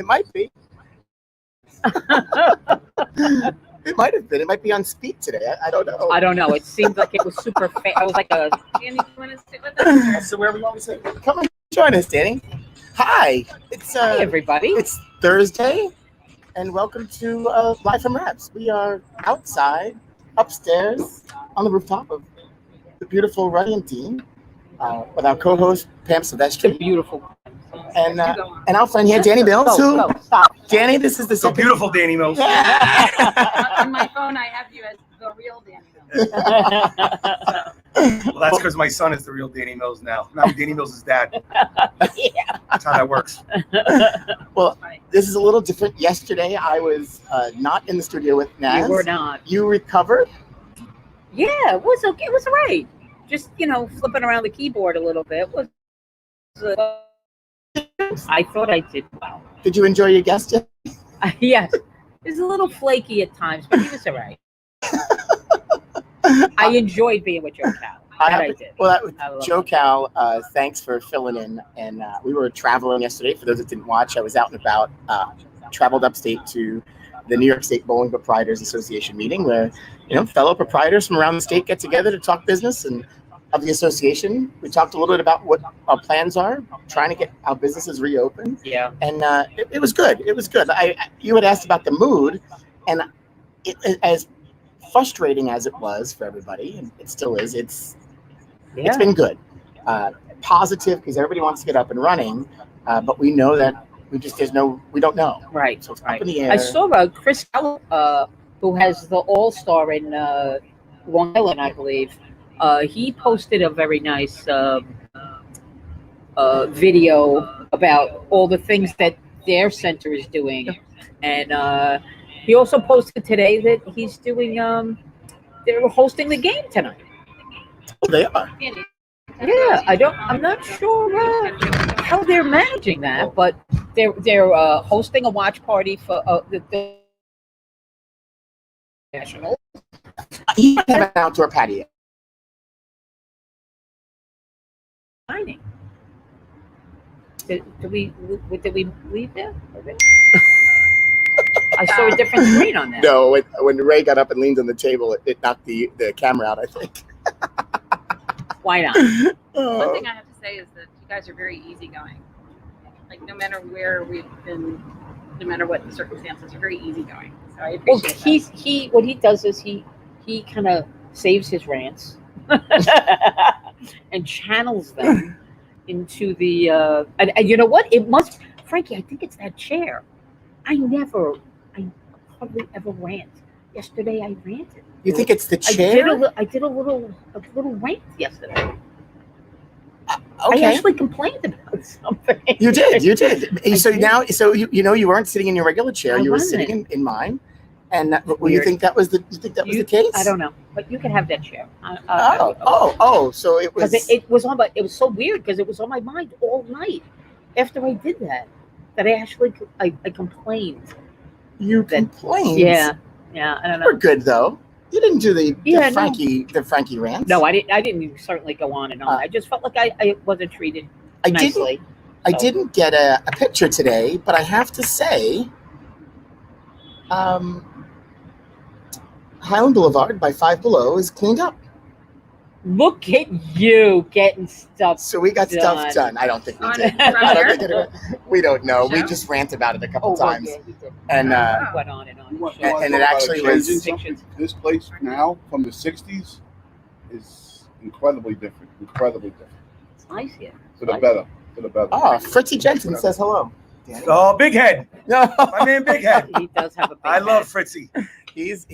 It might be. It might have been. It might be on speed today. I don't know. I don't know. It seemed like it was super fast. I was like, Danny, you want to sit with us? So where we want to say, come and join us, Danny. Hi. Hi, everybody. It's Thursday, and welcome to Live from Rabs. We are outside, upstairs, on the rooftop of the beautiful Ruddy and Dean, with our co-host Pam Silvestri. Beautiful. And our friend here, Danny Mills. Stop. Danny, this is the so beautiful, Danny Mills. On my phone, I have you as the real Danny Mills. Well, that's because my son is the real Danny Mills now. Not Danny Mills' dad. Yeah. That's how that works. Well, this is a little different. Yesterday, I was not in the studio with Naz. You were not. You recovered? Yeah, it was okay. It was all right. Just, flipping around the keyboard a little bit. I thought I did well. Did you enjoy your guest? Yes. It was a little flaky at times, but he was all right. I enjoyed being with Joe Cal. I did. Well, Joe Cal, thanks for filling in. And we were traveling yesterday. For those that didn't watch, I was out and about, traveled upstate to the New York State Bowling Proprietors Association meeting where, fellow proprietors from around the state get together to talk business and of the association. We talked a little bit about what our plans are, trying to get our businesses reopened. Yeah. And it was good. It was good. You had asked about the mood, and as frustrating as it was for everybody, and it still is, it's been good. Positive because everybody wants to get up and running, but we know that we don't know. Right. So it's right. up in the air. I saw Chris who has the All-Star in Long Island, I believe. He posted a very nice video about all the things that their center is doing. And he also posted today that he's doing, they're hosting the game tonight. Oh, they are. Yeah, I'm not sure how they're managing that, but they're hosting a watch party for the Nationals. He might have an outdoor patio. Did we leave there? I saw a different screen on that. No, when Ray got up and leaned on the table, it knocked the camera out, I think. Why not? One thing I have to say is that you guys are very easygoing. Like, no matter where we've been, no matter what the circumstances, you're very easygoing. So I appreciate that. What he does is he kind of saves his rants and channels them into the and you know what? It must, Frankie, I think it's that chair. I hardly ever rant. Yesterday I ranted. You think it's the chair? I did a little rant yesterday. Okay. I actually complained about something. You did. So now, you weren't sitting in your regular chair. You were sitting in mine. And you think that was the case? I don't know, but you can have that chair. So it was. It was so weird because it was on my mind all night after I did that I actually I complained. You complained? Yeah. I don't know. You're good though. You didn't do the Frankie rant. No, I didn't. I didn't certainly go on and on. I just felt like I wasn't treated nicely. I didn't get a picture today, but I have to say, Highland Boulevard by Five Below is cleaned up. Look at you getting stuff. So we got stuff done. I don't think we did. We don't know. We just ranted about it a couple times. Yeah, he did. And went on and on. And it actually was. This place now from the '60s is incredibly different. It's nice here. For the better. Oh, Fritzy Jensen says hello. Oh, Big Head. No, my man, Big Head. He does have a big I head. love Fritzy. He's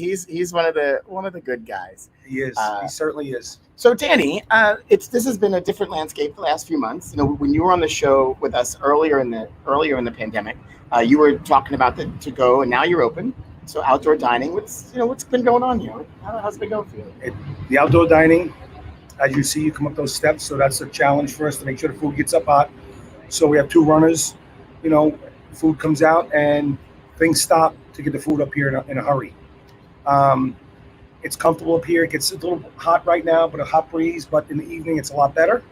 one of the good guys. He is. He certainly is. So Danny, this has been a different landscape the last few months. When you were on the show with us earlier in the pandemic, you were talking about the to go, and now you're open. So outdoor dining. What's been going on here? How's it been going for you? The outdoor dining, as you see, you come up those steps. So that's a challenge for us to make sure the food gets up hot. So we have two runners. Food comes out and things stop to get the food up here in a hurry. It's comfortable up here. It gets a little hot right now, but a hot breeze. But in the evening, it's a lot better.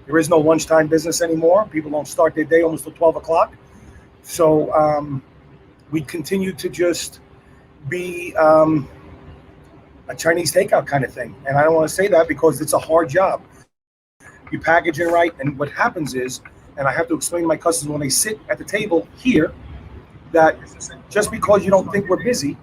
There is no lunchtime business anymore. People don't start their day almost till 12 o'clock. So we continue to just be a Chinese takeout kind of thing. And I don't want to say that because it's a hard job. You package it right, and what happens is, and I have to explain to my customers when they sit at the table here, that just because you don't think we're busy,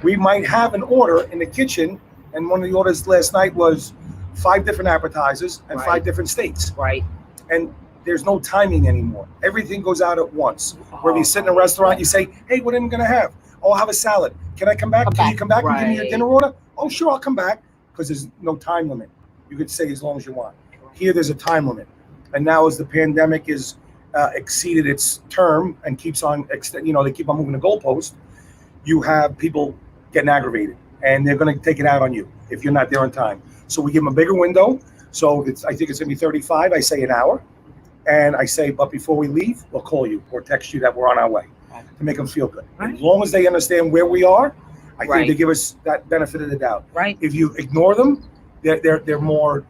we might have an order in the kitchen, and one of the orders last night was 5 different appetizers and 5 different steaks. Right. And there's no timing anymore. Everything goes out at once. Where you sit in a restaurant, you say, hey, what am I going to have? Oh, I'll have a salad. Can I come back? Can you come back and give me your dinner order? Oh, sure, I'll come back, because there's no time limit. You could stay as long as you want. Here, there's a time limit. And now as the pandemic is exceeded its term and keeps on, they keep on moving the goalpost, you have people getting aggravated, and they're going to take it out on you if you're not there on time. So we give them a bigger window. So I think it's going to be 35. I say an hour. And I say, but before we leave, we'll call you or text you that we're on our way to make them feel good. As long as they understand where we are, I think they give us that benefit of the doubt. Right. If you ignore them, they're more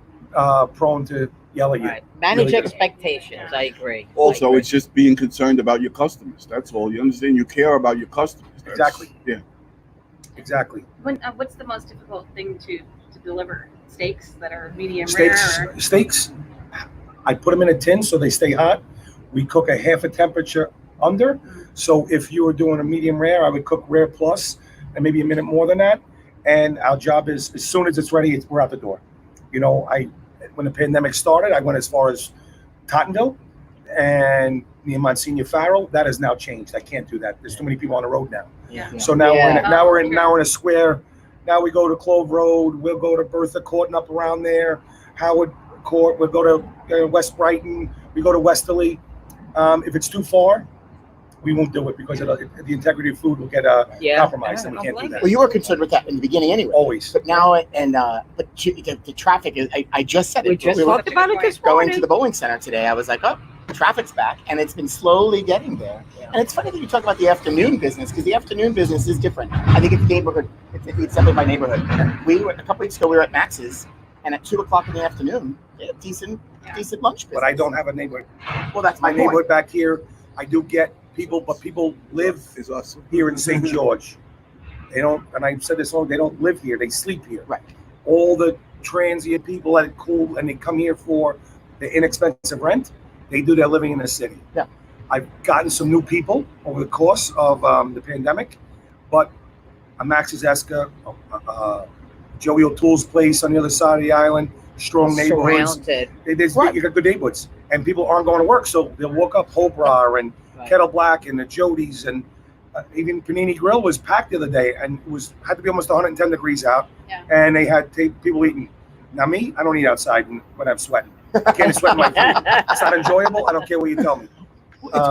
prone to yell at you. Right. Manage Really expectations. I agree. Also, it's just being concerned about your customers. That's all. You understand? You care about your customers. Exactly. Yeah. Exactly. What's the most difficult thing to deliver? Steaks that are medium rare? Steaks, I put them in a tin so they stay hot. We cook a half a temperature under. So if you were doing a medium rare, I would cook rare plus and maybe a minute more than that. And our job is, as soon as it's ready, we're out the door. When the pandemic started, I went as far as Tottenville and near Monsignor Farrell. That has now changed. I can't do that. There's too many people on the road now. Yeah. So now we're in a square. Now we go to Clove Road. We'll go to Bertha Court and up around there. Howard Court. We'll go to West Brighton. We go to Westerly. If it's too far, we won't do it because the integrity of food will get compromised, and we can't do that. Well, you were concerned with that in the beginning anyway. Always. But now, but the traffic is, I just said it. We just were talked about it this going morning. to the bowling center today. I was like, oh, traffic's back, and it's been slowly getting there. And it's funny that you talk about the afternoon business, because the afternoon business is different. I think it's neighborhood. It's something by neighborhood. A couple weeks ago, we were at Max's, and at 2:00 in the afternoon, decent lunch business. But I don't have a neighborhood. Well, that's my neighborhood back here. I do get people, but people live here in St. George. They don't, and I've said this all, they don't live here. They sleep here. Right. All the transient people that are cool and they come here for the inexpensive rent, they do their living in the city. Yeah. I've gotten some new people over the course of the pandemic, but a Max's Eska, Joey O'Toole's place on the other side of the island, strong neighborhoods. Surrounded. You got good neighborhoods, and people aren't going to work, so they'll walk up Hobra and Kettle Black and the Jody's, and even Panini Grill was packed the other day, and it had to be almost 110 degrees out, and they had people eating. Now me, I don't eat outside when I'm sweating. I can't sweat my food. It's not enjoyable. I don't care what you tell me.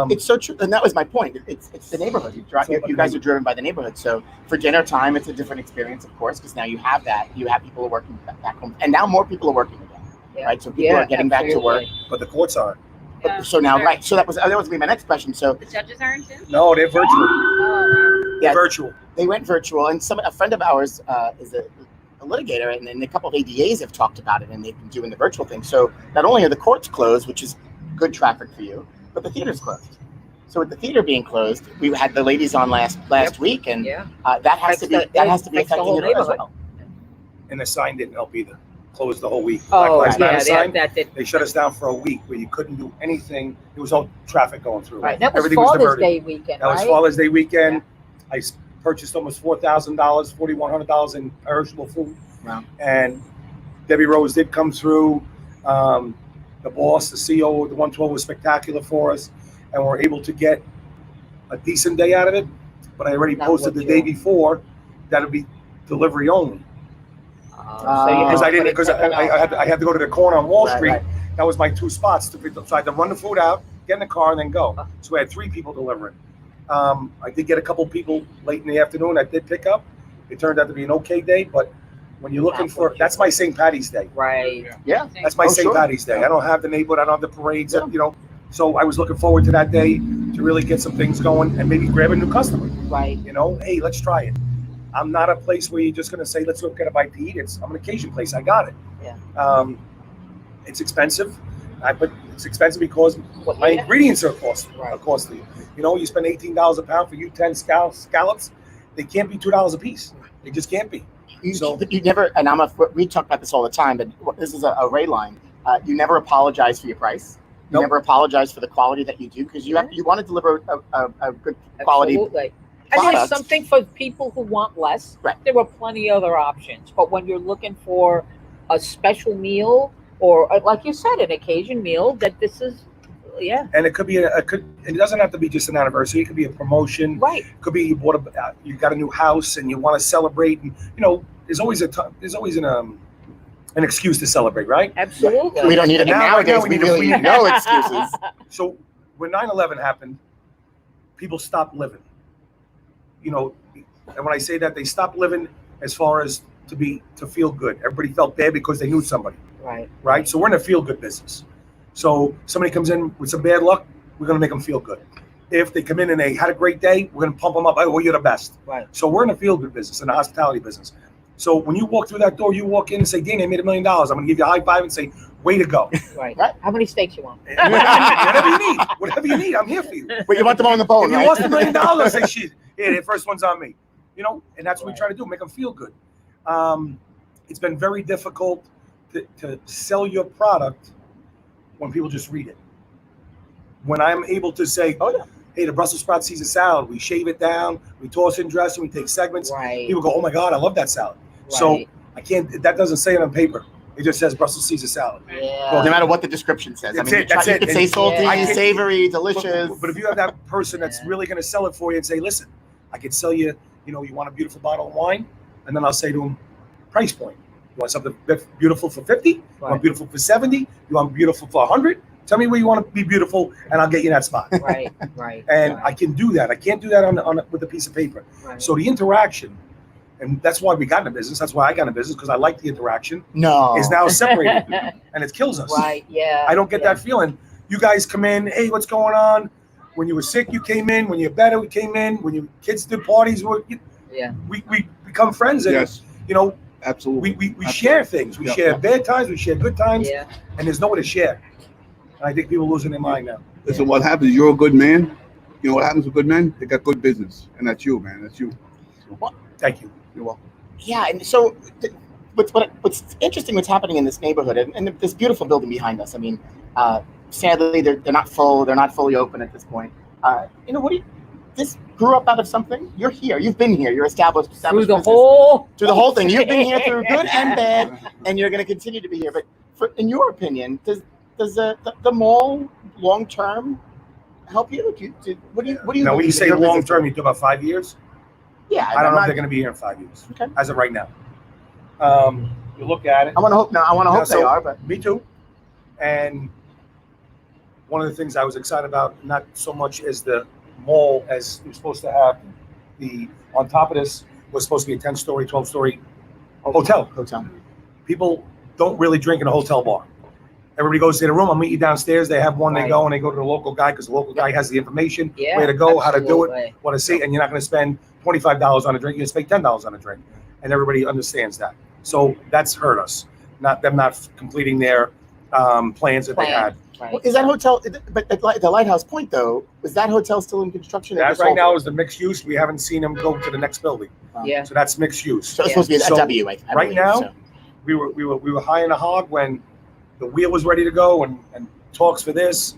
It's so true, and that was my point. It's the neighborhood. You guys are driven by the neighborhood. So for dinner time, it's a different experience, of course, because now you have that. You have people working back home, and now more people are working again, right? So people are getting back to work. But the courts aren't. Yeah. So now, right? So that was going to be my next question. So The judges aren't too? No, they're virtual. Oh, yeah, Virtual. they went virtual, and a friend of ours is a litigator, and then a couple of ADAs have talked about it, and they've been doing the virtual thing. So not only are the courts closed, which is good traffic for you, but the theater's closed. So with the theater being closed, we had the ladies on last week, and that has to be affecting it as well. And the sign didn't help either. Closed the whole week. Oh, Black Lives Matter sign. that did. They shut us down for a week where you couldn't do anything. There was no traffic going through. Right. That was Everything was Father's diverted. Day weekend, That was right? Father's Day weekend. I purchased almost $4,000, $4,100 in perishable food. Wow. And Debbie Rose did come through. The boss, the CEO, the 112 was spectacular for us, and we're able to get a decent day out of it. But I already posted the day before that it'd be delivery only. Because I had to go to the corner on Wall Street. Right. That was my 2 spots. So I had to run the food out, get in the car, and then go. So we had 3 people delivering. I did get a couple people late in the afternoon that did pick up. It turned out to be an okay day, but when you're looking for, that's my St. Patty's Day. Right. Yeah. That's my St. Patty's Day. I don't have the neighborhood, I don't have the parades, So I was looking forward to that day to really get some things going and maybe grab a new customer. Right. Hey, let's try it. I'm not a place where you're just going to say, let's go get a bite to eat. I'm an occasion place. I got it. Yeah. It's expensive. But it's expensive because my ingredients are costly. You know, you spend $18 a pound for you 10 scallops. They can't be $2 a piece. They just can't be. So You never, and we talk about this all the time, but this is a Ray line. You never apologize for your price. You Nope. never apologize for the quality that you do, because you want to deliver a good quality. Absolutely. And there's product. something for people who want less. Right. There are plenty of other options. But when you're looking for a special meal or, like you said, an occasion meal, that this is, and it could be it doesn't have to be just an anniversary. It could be a promotion. right. It could be you got a new house and you want to celebrate, and you know there's always an excuse to celebrate, right? Absolutely. We don't need it Now, right nowadays. now, we We need really to- need no excuses. So when 9/11 happened, people stopped living. You know, and when I say that, they stopped living as far as to feel good. Everybody felt bad because they knew somebody, Right. right? So we're in a feel good business. So somebody comes in with some bad luck, we're going to make them feel good. If they come in and they had a great day, we're going to pump them up. Oh, well, you're the best. Right. So we're in a feel good business, in a hospitality business. So when you walk through that door, you walk in and say, Dean, I made $1 million. I'm going to give you a high five and say, way to go. Right. Right. How many steaks you want? Whatever you need, I'm here for you. But you want them on the bone, If you right? lost $1 million, I say, shit, yeah, the first one's on me. You know, and that's what we try to do, make them feel good. It's been very difficult to sell your product when people just read it. When I'm able to say, hey, the Brussels sprout Caesar salad, we shave it down, we toss in dressing, we take segments. Right. People go, oh my God, I love that salad. So Right. I can't, that doesn't say it on paper. It just says Brussels Caesar salad. Yeah. No matter what the description says. That's I mean, it, that's you it. could say And salty, I can- savory, delicious. But if you have that person that's really going to sell it for you and say, listen, I could sell you, you know, you want a beautiful bottle of wine? And then I'll say to them, price point. You want something beautiful for 50? You want Right. beautiful for 70? You want beautiful for 100? Tell me where you want to be beautiful, and I'll get you in that spot. Right. Right. And right. I can do that. I can't do that with a piece of paper. Right. So the interaction, and that's why we got in the business. That's why I got in the business, because I like the interaction. No. Is now separated, and it kills us. Right. Yeah. I don't get that feeling. You guys come in, hey, what's going on? When you were sick, you came in. When you're better, we came in. When your kids did parties, Yeah. we become friends. And, Yes, you know, absolutely. we share things. We Yeah. share bad times. We share good times. Yeah. And there's nowhere to share. And I think people are losing their mind now. Listen, what happens? You're a good man. You know what happens with good men? They got good business, and that's you, man. That's you. Thank you. You're welcome. Yeah, and so what's interesting, what's happening in this neighborhood, and this beautiful building behind us. I mean, sadly, they're not full. They're not fully open at this point. You know, this grew up out of something. You're here. You've been here. You're established Through the business. whole. Through the whole thing. You've been here through good and bad, and you're going to continue to be here. But in your opinion, does the mall long term help you? What do you? Now, when believe you in say your long business? term, you talk about 5 years? Yeah, I don't know I'm if not- they're going to be here in 5 years. Okay. As of right now. You look at it. I want to hope. No, I want to Now, hope they so- are. But Me too. And one of the things I was excited about, not so much as the mall, as we're supposed to have on top of this was supposed to be a 10-story, 12-story hotel. People don't really drink in a hotel bar. Everybody goes to their room. I'll meet you downstairs. They have one. They Right. go and they go to the local guy because the local guy has the information, Yeah. where to go, how to do it, absolutely. what to see, and you're not going to spend $25 on a drink. You're going to spend $10 on a drink, and everybody understands that. So that's hurt us. Not completing their plans that they had. Right. Well, is that hotel? But the Lighthouse Point, though, is that hotel still in construction? or That just right sold now it? is the mixed use. We haven't seen them go to the next building, Yeah. so that's mixed use. So it's supposed to be a So, W. I right believe, now, so. We were high in the hog when the wheel was ready to go and talks for this,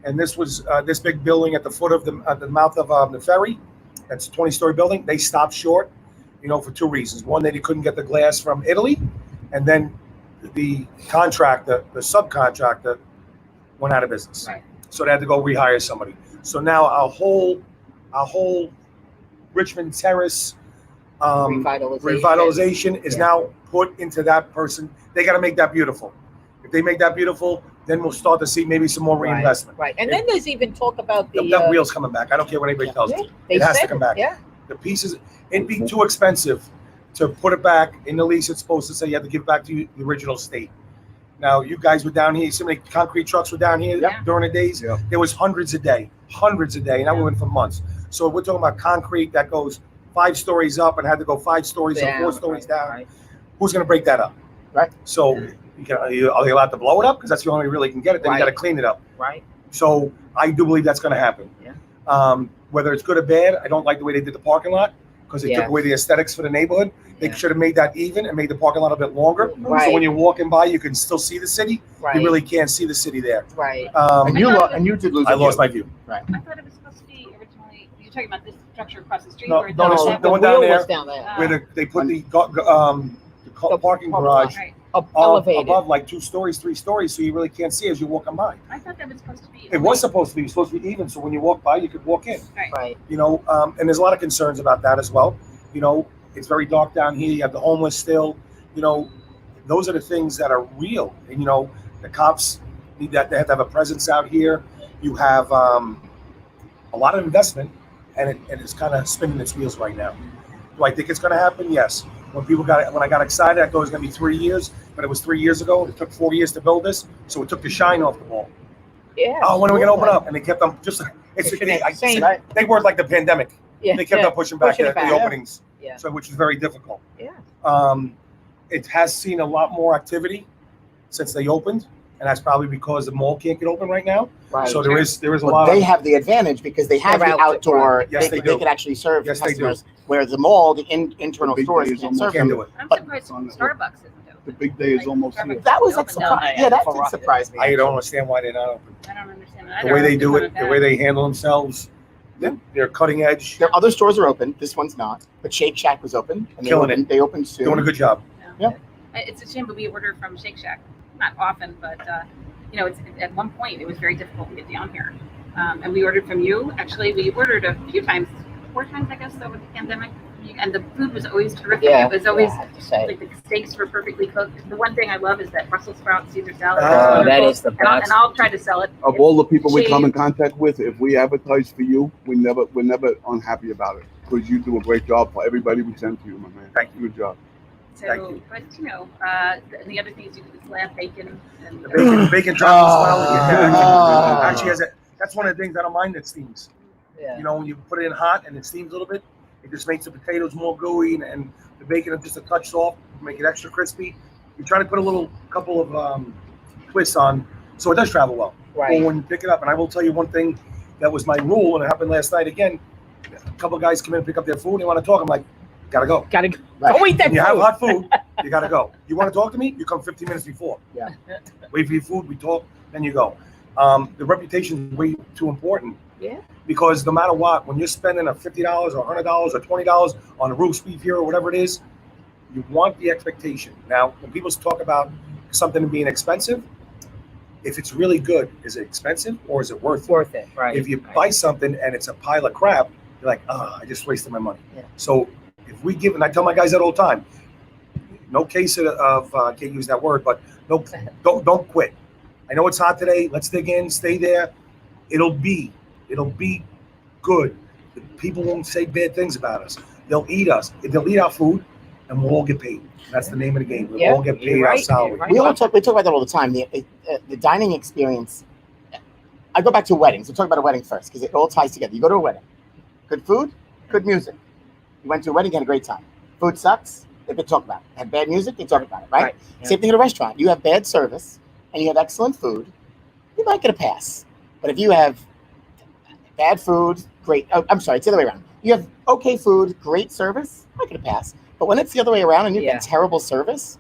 and this was this big building at the foot of the mouth of the ferry. That's a 20-story building. They stopped short, for 2 reasons. One, they couldn't get the glass from Italy, and then the contractor, the subcontractor, went out of business. Right. So they had to go rehire somebody. So now our whole Richmond Terrace revitalization is now put into that person. They got to make that beautiful. If they make that beautiful, then we'll start to see maybe some more reinvestment. Right. And then there's even talk about the. That wheel's coming back. I don't care what anybody tells me. They It has to said come back. Yeah. The pieces, it'd be too expensive to put it back in the lease. It's supposed to say you have to give it back to the original state. Now, you guys were down here. So many concrete trucks were down here during the days. Yeah. There was hundreds a day, and that went for months. So we're talking about concrete that goes 5 stories up and had to go 5 stories or 4 stories down. Right. Who's going to break that up? Right. So Are they allowed to blow it up? Because that's the only way you really can get it. Then you got to clean it up. Right. So I do believe that's going to happen. Yeah. Whether it's good or bad, I don't like the way they did the parking lot because they took away the aesthetics for the neighborhood. They should have made that even and made the parking lot a bit longer. Right. So when you're walking by, you can still see the city. Right. You really can't see the city there. Right. And you did lose. I lost my view. Right. I thought it was supposed to be originally. You're talking about this structure across the street. No, or no, that the one wheel down there, was down there. where they put the parking garage Right. Elevated. above like 2 stories, 3 stories, so you really can't see as you're walking by. I thought that was supposed to be. It was supposed to be even, so when you walk by, you could walk in. Right. And there's a lot of concerns about that as well. It's very dark down here. You have the homeless still. Those are the things that are real. And the cops need that. They have to have a presence out here. You have a lot of investment, and it's kind of spinning its wheels right now. Do I think it's going to happen? Yes. When I got excited, I thought it was going to be 3 years, but it was 3 years ago. It took 4 years to build this, so it took the shine off the ball. Yeah. Oh, when are we going to open up? And they kept on they worked like the pandemic. Yeah. They kept on pushing back the back. openings, Yeah. so which is very difficult. Yeah. It has seen a lot more activity since they opened, and that's probably because the mall can't get open right now. Right. So there is a But lot they of have the advantage because they have They're the out- outdoor. Yes, they they do. could actually serve Yes, they do. customers. Whereas the mall, the internal The big stores day is can't almost- serve can't them. do it. I'm But- surprised Starbucks isn't open. The big day is almost here. Starbucks That was isn't like open surprise. down Yeah, there. that did surprise me. I don't understand why they're not open. I don't understand The way they do it, the way they handle themselves, they're cutting edge, Their other stores are open. This one's not. But Shake Shack was open. And Killing it. They opened soon. doing a good job. Yeah. It's a shame, but we order from Shake Shack. Not often, but it's at one point it was very difficult to get down here. And we ordered from you. Actually, we ordered a few times, 4 times, I guess, over the pandemic. And the food was always terrific. Yeah. It was always I have to say. like the steaks were perfectly cooked. The one thing I love is that Brussels sprout Caesar salad. Oh, That's that wonderful. is the And best. I'll try to sell it. Of all the people we come in Shade. contact with, if we advertise for you, we're never unhappy about it because you do a great job for everybody we send to you, my man. Thank you. Good job. Thank So, you. but the other things you do is lamb bacon and The bacon travels well. Ah. Actually, that's one of the things I don't mind that steams. Yeah. When you put it in hot and it steams a little bit, it just makes the potatoes more gooey and the bacon just a touch soft, make it extra crispy. You try to put a couple of twists on, so it does travel well. Right. Or when you pick it up, and I will tell you one thing that was my rule, and it happened last night again. A couple of guys come in and pick up their food. They want to talk. I'm like, gotta go. Gotta go. Right. Go eat that When you have food. hot food, you gotta go. You want to talk to me? You come 15 minutes before. Yeah. Wait for your food. We talk. Then you go. The reputation is way too important. Yeah. Because no matter what, when you're spending a $50 or $100 or $20 on a roast beef here or whatever it is, you want the expectation. Now, when people talk about something being expensive, if it's really good, is it expensive or is it worth it? Worth it. Right. If you Right. buy something and it's a pile of crap, you're like, I just wasted my money. Yeah. So if we give, and I tell my guys that all the time, no case of can't use that word, but no, don't quit. I know it's hot today. Let's dig in, stay there. It'll be good. People won't say bad things about us. They'll eat us. They'll eat our food, and we'll all get paid. That's the name of the game. We'll all get you're paid our right, salary. you're right. We talk about that all the time. The dining experience. I go back to weddings. We'll talk about a wedding first because it all ties together. You go to a wedding, good food, good music. You went to a wedding, had a great time. Food sucks, they could talk about it. Had bad music, they talk about it, right? Yeah. Same thing at a restaurant. You have bad service and you have excellent food, you might get a pass. But if you have bad food, I'm sorry, it's the other way around. You have okay food, great service, you might get a pass. But when it's the other way around and you get terrible service,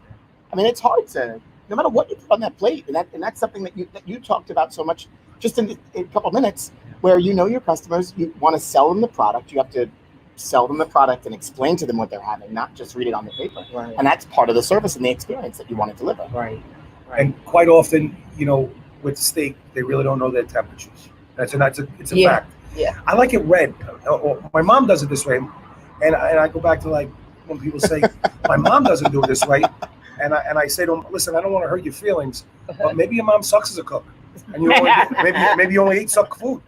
I mean, it's hard to, no matter what you put on that plate, and that's something that you talked about so much just in a couple of minutes, where you know your customers, you want to sell them the product, you have to sell them the product and explain to them what they're having, not just read it on the paper. Right. And that's part of the service and the experience that you want to deliver. Right. And quite often, with steak, they really don't know their temperatures. It's a Yeah. fact. Yeah. I like it red. My mom does it this way, and I go back to like when people say my mom doesn't do it this way, and I say to them, listen, I don't want to hurt your feelings, but maybe your mom sucks as a cook, and maybe you only eat suck food.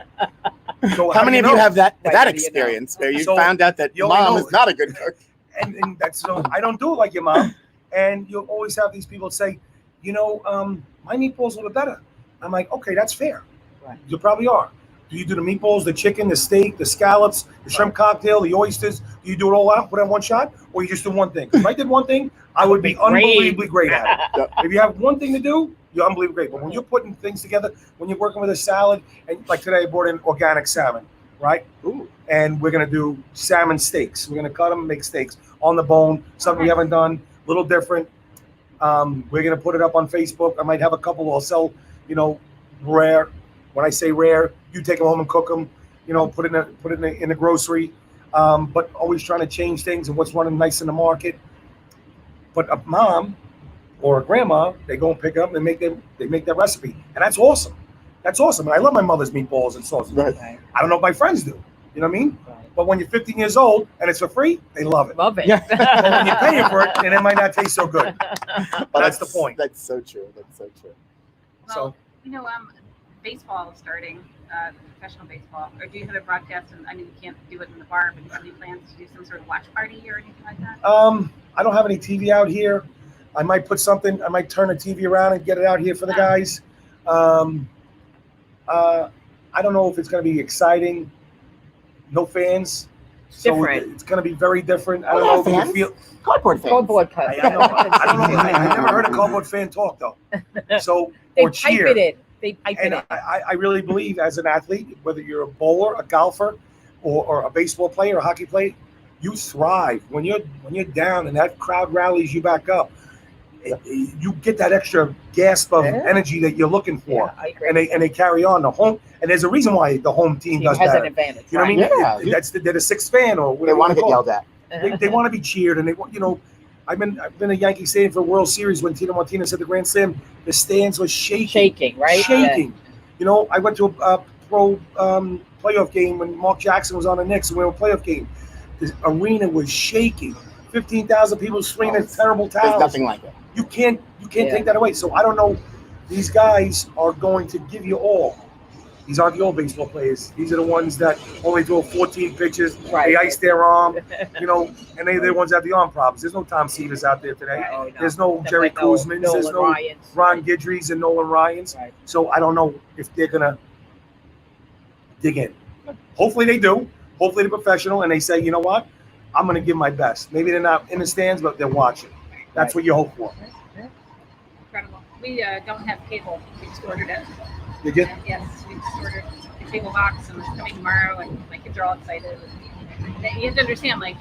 So How many of you have that Right, how do you experience where you So, found out that you only mom know- is not a good cook? And that's so I don't do it like your mom, and you'll always have these people say, my meatballs are a little better. I'm like, okay, that's fair. Right. You probably are. Do you do the meatballs, the chicken, the steak, the scallops, the shrimp cocktail, the oysters? Do you do it all out, put it in one shot, or you just do one thing? If I did one thing, I would be unbelievably great at it. If you have one thing to do, you're unbelievably great. But when you're putting things together, when you're working with a salad, and like today I brought in organic salmon, right? Ooh. And we're gonna do salmon steaks. We're gonna cut them and make steaks on the bone, something we haven't done, a little different. We're gonna put it up on Facebook. I might have a couple I'll sell, rare. When I say rare, you take them home and cook them, put it in the grocery, but always trying to change things and what's running nice in the market. But a mom or a grandma, they go and pick it up and they make that recipe, and that's awesome. That's awesome. And I love my mother's meatballs and sauces. Right. I don't know if my friends do. You know what I mean? Right. But when you're 15 years old and it's for free, they love it. Love it. Yeah. But when you're paying for it, then it might not taste so good. Well, That's the point. That's so true. That's so true. Well, baseball is starting, professional baseball. Or do you have a broadcast? And I mean, you can't do it in the bar, but do you have any plans to do some sort of watch party or anything like that? I don't have any TV out here. I might put something. I might turn the TV around and get it out here for the guys. I don't know if it's going to be exciting. No fans. Different. So it's going to be very different. I Well, don't know yeah, if you feel. Cardboard fans. Cardboard cut. I don't know. I never heard a cardboard fan talk though. So They or pipe cheer. it in. They pipe it And in. I really believe as an athlete, whether you're a bowler, a golfer, or a baseball player, a hockey player, you thrive when you're down and that crowd rallies you back up. You get that extra gasp of energy that you're looking for, Yeah, I agree. and they carry on the home. And there's a reason why the home team does has that. an advantage. You know what I mean? Yeah. They're the sixth fan or They whatever. want to you get call it. yelled at. They want to be cheered, and they want I've been a Yankee Stadium for World Series when Tino Martinez hit the grand slam. The stands were shaking, right? shaking. I went to a pro playoff game when Mark Jackson was on the Knicks, and we were a playoff game. The arena was shaking. 15,000 people swinging terrible There's towels. nothing like it. You can't take that away. So I don't know. These guys are going to give you all. These aren't the old baseball players. These are the ones that only throw 14 pitches. Right. They ice their arm, and they're the ones that have the arm problems. There's no Tom Severs out there today. Oh, no. There's no Jerry Kuzmins. There's no Ryans. Ron Guidry's and Nolan Ryans. Right. So I don't know if they're going to dig in. Hopefully they do. Hopefully they're professional and they say, you know what? I'm going to give my best. Maybe they're not in the stands, but they're watching. That's what you hope for. Incredible. We don't have cable. We just ordered it. Did you? Yes, we just ordered the cable box and it's coming tomorrow, and my kids are all excited. And you have to understand, I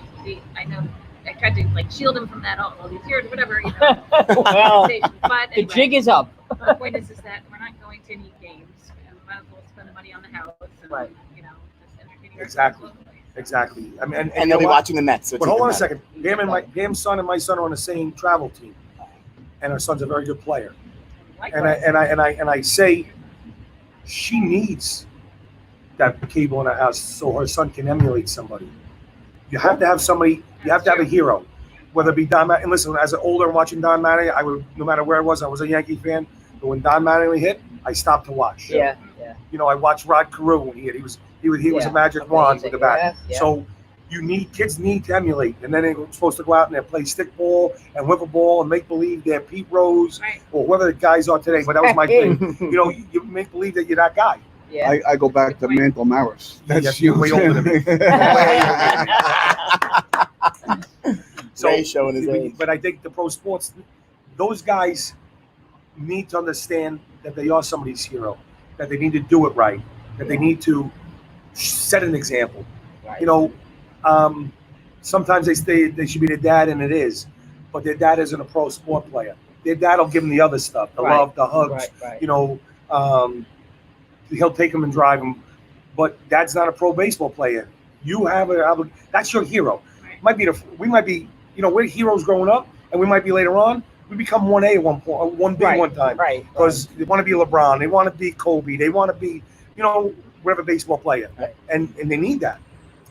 know I tried to shield them from that all these years, whatever. Well, but the jig is up. The point is that we're not going to any games, and we might as well spend the money on the house and Right. just entertaining Exactly. ourselves locally. Exactly. I mean, And they'll be watching the Mets. So But hold on a second. Pam's son and my son are on the same travel team, and our son's a very good player. Likewise. And I say she needs that cable in her house so her son can emulate somebody. You have to have somebody. You have to have a hero, whether it be Don Mattingly. And listen, as an older watching Don Mattingly, I would, no matter where I was a Yankee fan. But when Don Mattingly hit, I stopped to watch. Yeah. I watched Rod Carew when he hit. He was a magic wand with the bat. Yeah. So kids need to emulate, and then they're supposed to go out and they play stickball and wiffle and make believe they're Pete Rose Right. or whoever the guys are today. But that was my thing. You make believe that you're that guy. Yeah. I go back to Mantle Maris. Yes, you're way older than me. Ray showing his age. But I think the pro sports, those guys need to understand that they are somebody's hero, that they need to do it right, that they need to set an example. Right. Sometimes they say they should be their dad, and it is, but their dad isn't a pro sport player. Their dad will give them the other stuff, the love, the hugs. Right. He'll take them and drive them, but dad's not a pro baseball player. You have that's your hero. Right. We might be, we're heroes growing up, and we might be later on. We become 1A at one point, 1B one time. Right. Because they want to be LeBron, they want to be Kobe, they want to be, whatever baseball player, Right. and they need that.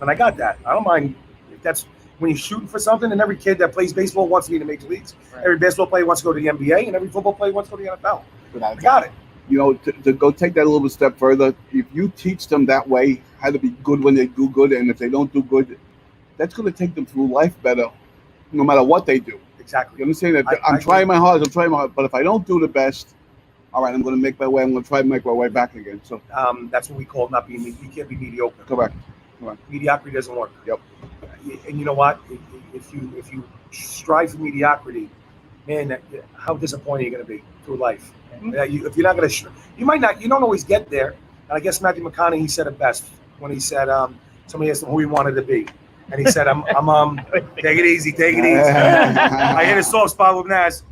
And I got that. I don't mind if that's when you're shooting for something. And every kid that plays baseball wants to be in the major leagues. Right. Every basketball player wants to go to the NBA, and every football player wants to go to the NFL. Without I a doubt. got it. To go take that a little bit step further, if you teach them that way, how to be good when they do good, and if they don't do good, that's going to take them through life better, no matter what they do. Exactly. You understand that? I I'm trying my hardest, but if I don't do the best, All right, I'm going to make my way. I'm going to try to make my way back again. So That's what we call not being. You can't be mediocre. correct. Mediocrity doesn't work. Yep. And you know what? If you strive for mediocrity, man, how disappointed are you going to be through life? If you're not going to, you might not. You don't always get there. And I guess Matthew McConaughey said it best when he said, somebody asked him who he wanted to be, and he said, "I'm take it easy, take it easy." I hit a soft spot with Nas.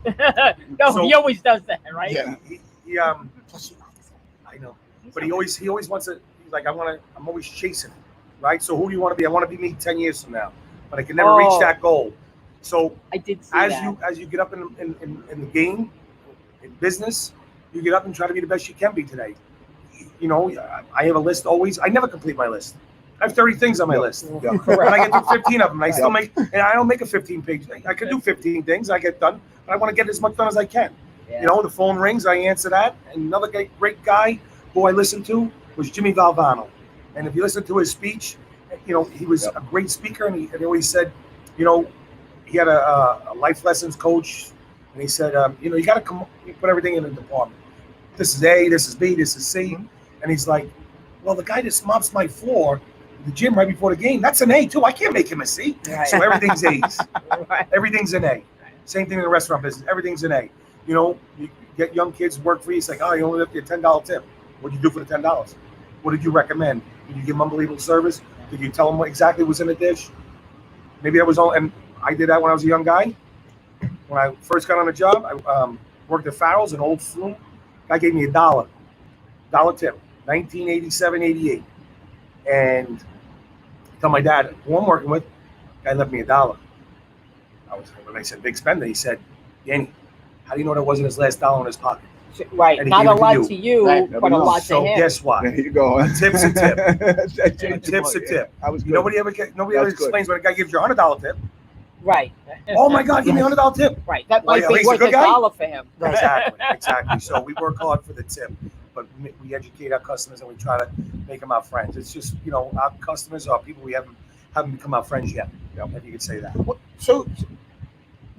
No, So- he always does that, right? Yeah. He I know, but he always wants to. He's like, I'm always chasing, right? So who do you want to be? I want to be me 10 years from now, but I can never reach that goal. So I did see as that. you get up in the game, in business, you get up and try to be the best you can be today. You know, I have a list always. I never complete my list. I have 30 things on my list, Yeah. and I get through 15 of them. I still make, and I don't make a 15-page. I could do 15 things. I get done, but I want to get as much done as I can. Yeah. You know, the phone rings, I answer that. And another great guy who I listened to was Jimmy Valvano. And if you listen to his speech, you know, he was a great speaker, and he always said, you know, he had a life lessons coach, and he said, you know, you got to put everything in a department. This is A, this is B, this is C. And he's like, well, the guy that mops my floor in the gym right before the game, that's an A too. I can't make him a C. Right. So everything's A's. Right. Everything's an A. Same thing in the restaurant business. Everything's an A. You know, you get young kids to work for you. It's like, oh, you only left you a $10 tip. What did you do for the $10? What did you recommend? Did you give them unbelievable service? Did you tell them what exactly was in the dish? Maybe that was all. And I did that when I was a young guy. When I first got on the job, I worked at Farrell's, an old flume. Guy gave me $1 tip, 1987, 88. And I tell my dad, who I'm working with, guy left me $1. When I said big spender, he said, Danny, how do you know that wasn't his last dollar in his pocket? Right. And he Not gave a it to lot you. to you, Right. but a lot to So him. guess what? There you go. A tip's a tip. A Tip's a tip. That was good. Nobody ever That's explains when a guy gives you a $100 tip. Right. Oh my God, give me a $100 tip. Right. That Well, might yeah, be he's a worth good guy. $1 for him. Exactly. So we work hard for the tip, but we educate our customers and we try to make them our friends. It's just, you know, our customers are people we haven't become our friends yet. If you could say that. So,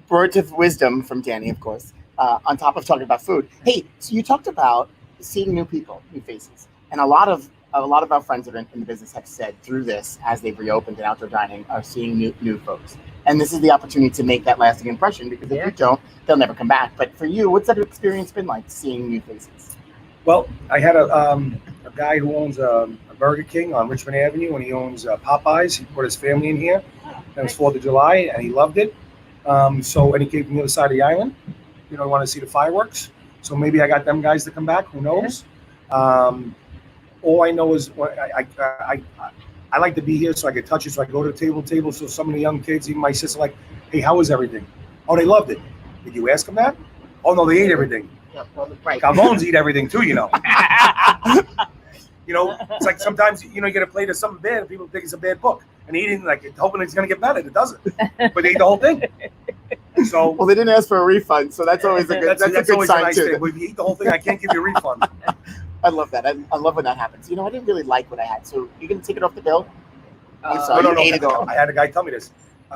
words of wisdom from Danny, of course, on top of talking about food. Hey, so you talked about seeing new people, new faces, and a lot of our friends that are in the business have said through this, as they've reopened in outdoor dining, are seeing new folks. And this is the opportunity to make that lasting impression, because if you don't, they'll never come back. But for you, what's that experience been like, seeing new faces? Well, I had a guy who owns a Burger King on Richmond Avenue, and he owns Popeyes. He brought his family in here. It was 4th of July, and he loved it. And he came from the other side of the island. You know, I want to see the fireworks. So maybe I got them guys to come back. Who knows? All I know is I like to be here so I can touch it. So I go to the table. So some of the young kids, even my sister, like, hey, how was everything? Oh, they loved it. Did you ask them that? Oh no, they ate everything. Yeah, well, right. Calzones eat everything too, you know. You know, it's like sometimes, you know, you get a plate of something bad and people think it's a bad book. And eating, like, hoping it's going to get better. It doesn't. But they eat the whole thing. So, Well, they didn't ask for a refund, so that's always a good, that's a good always sign nice too. thing. But if you eat the whole thing, I can't give you a refund. I love that. I love when that happens. You know, I didn't really like what I had, so you can take it off the bill. I'm sorry. No. You ate it all. I had a guy tell me this.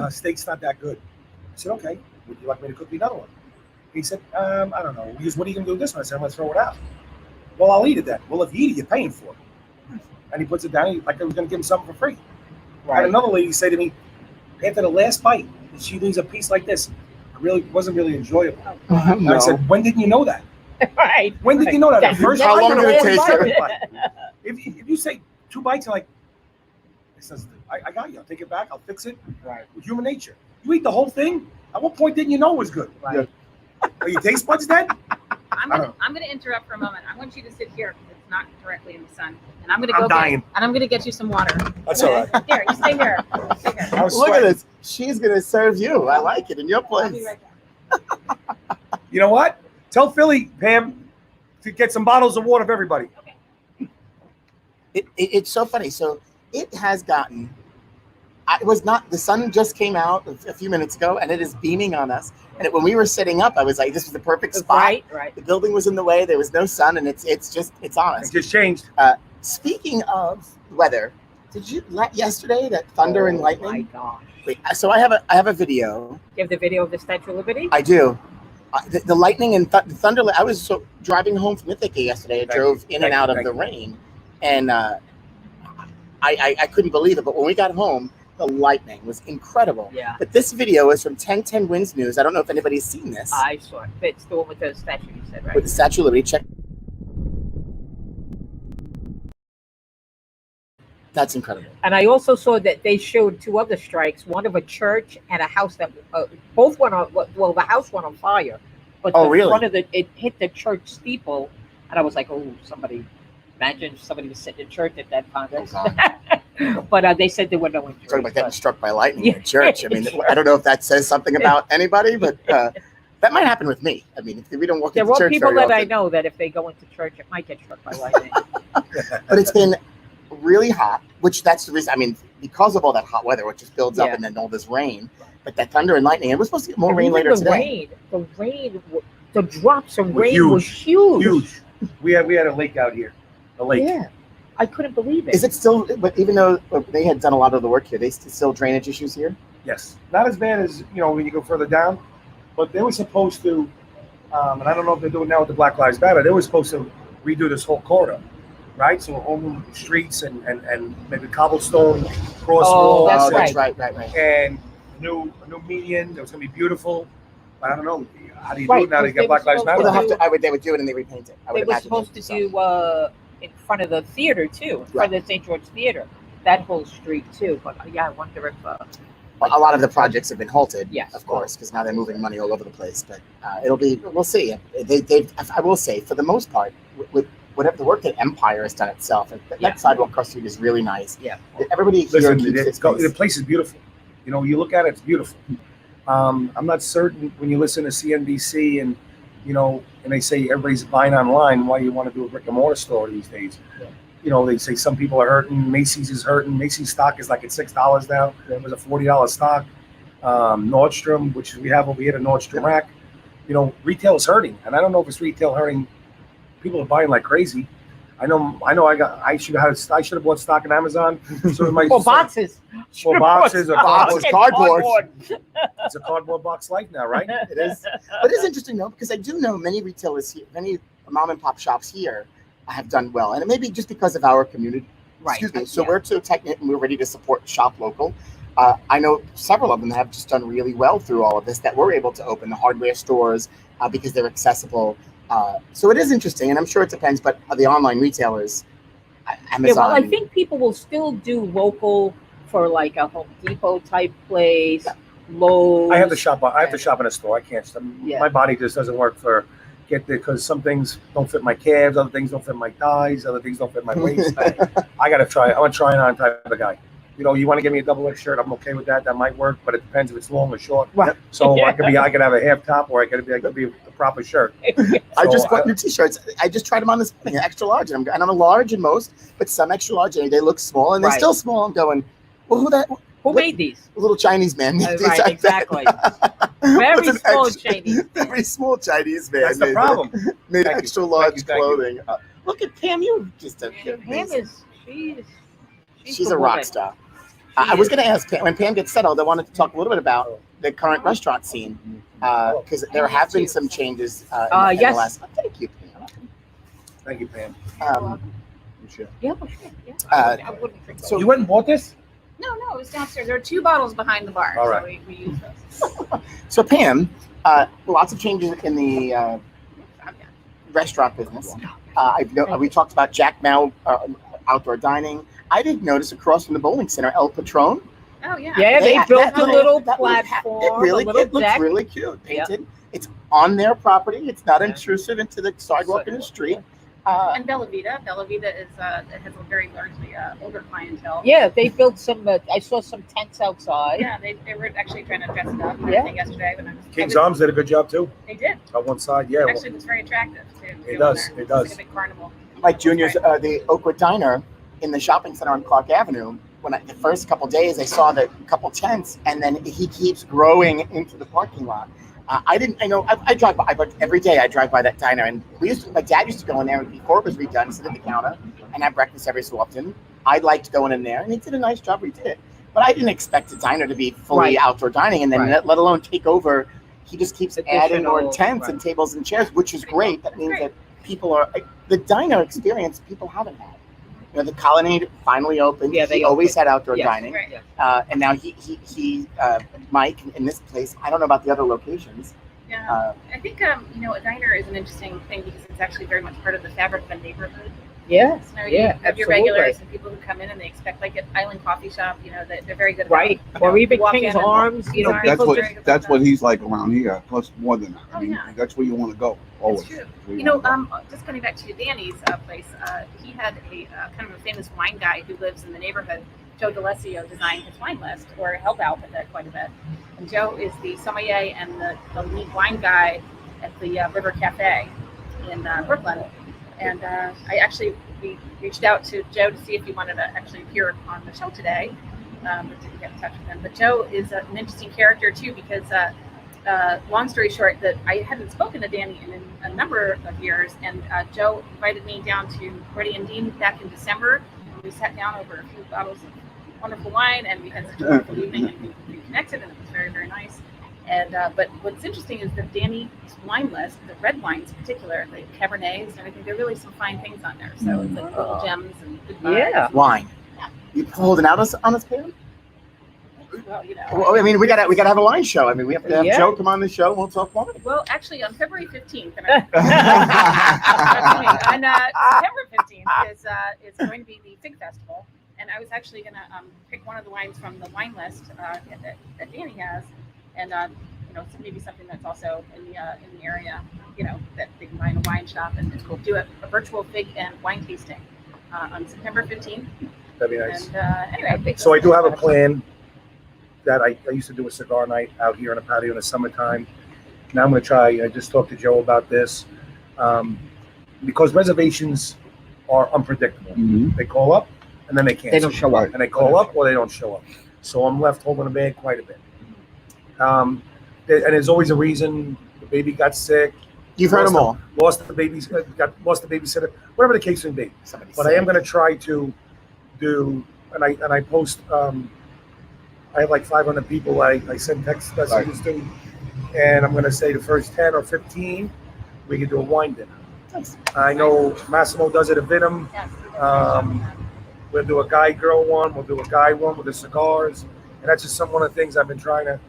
Steak's not that good. I said, okay. Would you like me to cook me another one? He said, I don't know. He goes, what are you going to do with this one? I said, I'm going to throw it out. Well, I'll eat it then. Well, if you eat it, you're paying for it. And he puts it down. Like I was going to give him something for free. I had another lady say to me, after the last bite, she leaves a piece like this. It wasn't really enjoyable. And I said, when did you know that? Right. When did you know that? That's The first how bite long or the did it fourth take bite? If you say 2 bites, you're like, it says, I got you. I'll take it back. I'll fix it. Right. With human nature. You eat the whole thing? At what point didn't you know it was good? Right. Are your taste buds dead? I'm gonna interrupt for a moment. I want you to sit here because it's not directly in the sun, and I'm gonna I'm go dying. and I'm gonna get you some water. That's all right. Here, you stay here. Stay here. I was Look at sweating. this. She's gonna serve you. I like it in your I'll place. be right back. You know what? Tell Philly, Pam, to get some bottles of water for everybody. It's so funny. So it has gotten. It was not. The sun just came out a few minutes ago, and it is beaming on us. And when we were sitting up, I was like, "This was the perfect spot." Right. The building was in the way. There was no sun, and it's on us. It just changed. Speaking of weather, did you yesterday that thunder and Oh, lightning? my gosh. Wait, so I have a video. You have the video of the Statue of Liberty? I do. The lightning and the thunder. I was driving home from Ithaca yesterday. I drove in and out of the rain, and I couldn't believe it. But when we got home, the lightning was incredible. Yeah. But this video is from 1010 Winds News. I don't know if anybody's seen this. I saw it. It's the one with the statue, you said, right? With the Statue of Liberty. Check. That's incredible. And I also saw that they showed 2 other strikes, one of a church and a house that both went on. Well, the house went on fire, but really? front of it hit the church steeple, and I was like, oh, somebody! Imagine if somebody was sitting in church at that time. Oh, But they said there were no injuries. talking about getting struck by lightning in a church. I mean, I don't know if that says something about anybody, but that might happen with me. I mean, if we don't walk into church There are people very that I often. know that if they go into church, it might get struck by lightning. But it's been really hot, which that's the reason. I mean, because of all that hot weather, which just builds up and then all this rain, but that thunder and lightning, and we're supposed to get more rain later today. The drops of rain huge. was huge. Huge. We had a lake out here. A lake. Yeah, I couldn't believe it. Is it still? But even though they had done a lot of the work here, they still drainage issues here. Yes. Not as bad as when you go further down, but they were supposed to, and I don't know if they're doing now with the Black Lives Matter. They were supposed to redo this whole corridor, right? So all new streets and maybe cobblestone crosswalks. That's right. Right. And a new median. It was gonna be beautiful. But I don't know. How do you do it now? They got Black Lives Matter. Well, they would do it and they repaint it. They were supposed to do in front of the theater too, in front of the St. George Theater, that whole street too. But I wonder if a lot of the projects have been halted. Yes, of course, because now they're moving money all over the place. But we'll see. I will say, for the most part, with whatever the work that Empire has done itself, that sidewalk across the street is really nice. Yeah, everybody here keeps the place is beautiful. You look at it, it's beautiful. I'm not certain when you listen to CNBC and and they say everybody's buying online, why you want to do a brick and mortar store these days. Yeah. They say some people are hurting. Macy's is hurting. Macy's stock is like at $6 now. It was a $40 stock. Nordstrom, which we have over here, the Nordstrom rack. Retail is hurting, and I don't know if it's retail hurting. People are buying like crazy. I know. I should have bought stock in Amazon. So it might boxes. Or boxes or cardboard. It's a cardboard box life now, right? It is. But it's interesting though, because I do know many retailers here, many mom and pop shops here have done well, and it may be just because of our community. Right. Excuse me. So we're so tight knit and we're ready to support shop local. I know several of them have just done really well through all of this, that we're able to open the hardware stores because they're accessible. So it is interesting, and I'm sure it depends, but the online retailers, Amazon. Yeah, well, I think people will still do local for like a Home Depot type place, Lowe's. I have to shop in a store. I can't. Yeah. My body just doesn't work because some things don't fit my calves, other things don't fit my thighs, other things don't fit my waist. I gotta try. I'm a try on type of guy. You want to give me a double X shirt, I'm okay with that. That might work, but it depends if it's long or short. Right. So I could have a half top, or I could be the proper shirt. I just bought new T-shirts. I just tried them on this morning, extra large, and I'm a large in most, but some extra large, and they look small, and they're still small. I'm going, well, who made these? A little Chinese man. Right, exactly. Very small Chinese. Very small Chinese man. That's the problem. Made extra large clothing. Look at Pam. You just she's a rock star. I was going to ask Pam, when Pam gets settled, I wanted to talk a little bit about the current restaurant scene because there have been some changes in the last. Thank you, Pam. Thank you, Pam. Sure. Yeah, sure. Yeah. I wouldn't drink. So you went and bought this? No, it was downstairs. There are 2 bottles behind the bar. All right. So we use those. So Pam, lots of changes in the restaurant business. We talked about Jack Mao outdoor dining. I did notice across from the bowling center, El Patron. Oh yeah. Yeah, they built a little platform. It looks really cute. Painted. Yep. It's on their property. It's not intrusive into the sidewalk in the street. And Bellavida is has a very largely older clientele. Yeah, they built some. I saw some tents outside. Yeah, they were actually trying to dress it up. Yesterday when King's Arms did a good job too. They did. On one side, yeah. It actually looks very attractive too. It does. It's like a big carnival. Like Junior's, the Oakwood Diner in the shopping center on Clark Avenue. The first couple of days, I saw the couple tents, and then he keeps growing into the parking lot. I drive by, but every day I drive by that diner, and my dad used to go in there before it was redone, sit at the counter and have breakfast every so often. I liked going in there, and he did a nice job. He did it, but I didn't expect the diner to be fully outdoor dining, and then let alone take over he just keeps adding more Additional, tents and right. tables and chairs, which is great. That means that people are the diner experience people haven't had. You know, the Colonnade finally opened. Yeah, they he always opened. had outdoor Yes. dining, Right. and now he Mike in this place. I don't know about the other locations. Yeah. I think you know, a diner is an interesting thing because it's actually very much part of the fabric of a neighborhood. Yeah, So, yeah, you have your absolutely. regulars and people who come in and they expect like an island coffee shop. You know, they're very good. Right. About, Or even walk King's in and- Arms, you know, That's That's people what just, very good that's about what he's like around here. Plus more than that. I Oh, mean, yeah. that's where you want to go. Always. It's true. Where You know, wanna go. just going back to Danny's place, he had a kind of a famous wine guy who lives in the neighborhood. Joe D'Alessio designed his wine list or helped out with it quite a bit. And Joe is the sommelier and the lead wine guy at the River Cafe in Brooklyn. And we reached out to Joe to see if he wanted to actually appear on the show today, but didn't get in touch with him. But Joe is an interesting character too because long story short, that I hadn't spoken to Danny in a number of years, and Joe invited me down to Ruddy and Dean back in December. And we sat down over a few bottles of wonderful wine, and we had such a wonderful evening, and we connected, and it was very, very nice. And but what's interesting is that Danny's wine list, the red wines in particular, like Cabernets and everything, there are really some fine things on there. So it's like little gems and good vibes. Yeah. Wine. You holding out on us, Pam? Well, you know. Well, I mean, we gotta have a wine show. I mean, we have to have Yeah. Joe come on the show and we'll talk wine. Well, actually, on February 15th, and on September 15th is going to be the Fig Festival, and I was actually going to pick one of the wines from the wine list that Danny has, and you know, maybe something that's also in the area, you know, that they can buy in a wine shop, and we'll do a virtual fig and wine tasting on September 15th. That'd be nice. And anyway, So I do have a plan that I used to do a cigar night out here on a patio in the summertime. Now I'm going to try. I just talked to Joe about this because reservations are unpredictable. Mhm. They call up and then they cancel. They don't show up. And they call up or they don't show up. So I'm left holding the bag quite a bit. And there's always a reason. The baby got sick. You've heard them all. Lost the babysitter. Whatever the case may be. Somebody's But I am going to try to do, and I post. I have like 500 people I send text messages to, and I'm going to say the first 10 or 15, we can do a wine dinner. Nice. I know Massimo does it at Vinum. We'll do a guy-girl one. We'll do a guy one with the cigars, and that's just one of the things I've been trying to,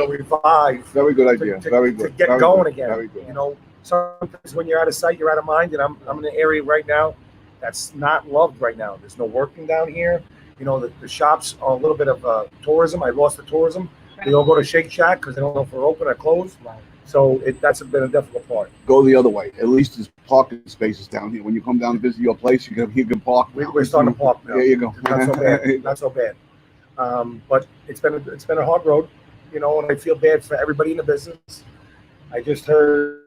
revive. Very good idea. Very To good. get Very going good. again. Very good. You know, sometimes when you're out of sight, you're out of mind, and I'm in an area right now that's not loved right now. There's no working down here. You know, the shops are a little bit of tourism. I lost the tourism. They all go to Shake Shack because they don't know if we're open or closed. Right. So that's been a difficult part. Go the other way. At least there's parking spaces down here. When you come down to visit your place, you can park. We're starting to park now. There you go. Not so bad. Not so bad. But it's been a hard road, you know, and I feel bad for everybody in the business. I just heard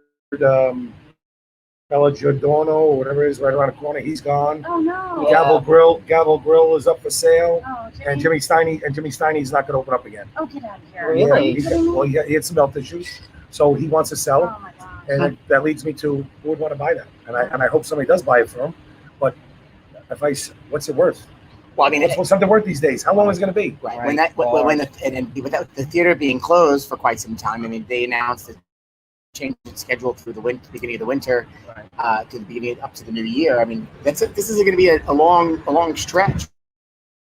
Bella Giordano or whatever it is right around the corner. He's gone. oh no. Yeah. Gavel Grill is up for sale. Oh, And Jimmy. Jimmy Steiney's not going to open up again. Oh, get out of here. Really? Yeah, he had some health issues, so he wants to sell, Oh my God. and that leads me to who would want to buy that, and I hope somebody does buy it for him. But what's it worth? Well, I mean, What's something worth these days? How long is it going to be? right. Without the theater being closed for quite some time, I mean, they announced that change its schedule through the beginning of the winter to the beginning up to the new year. I mean, this is going to be a long stretch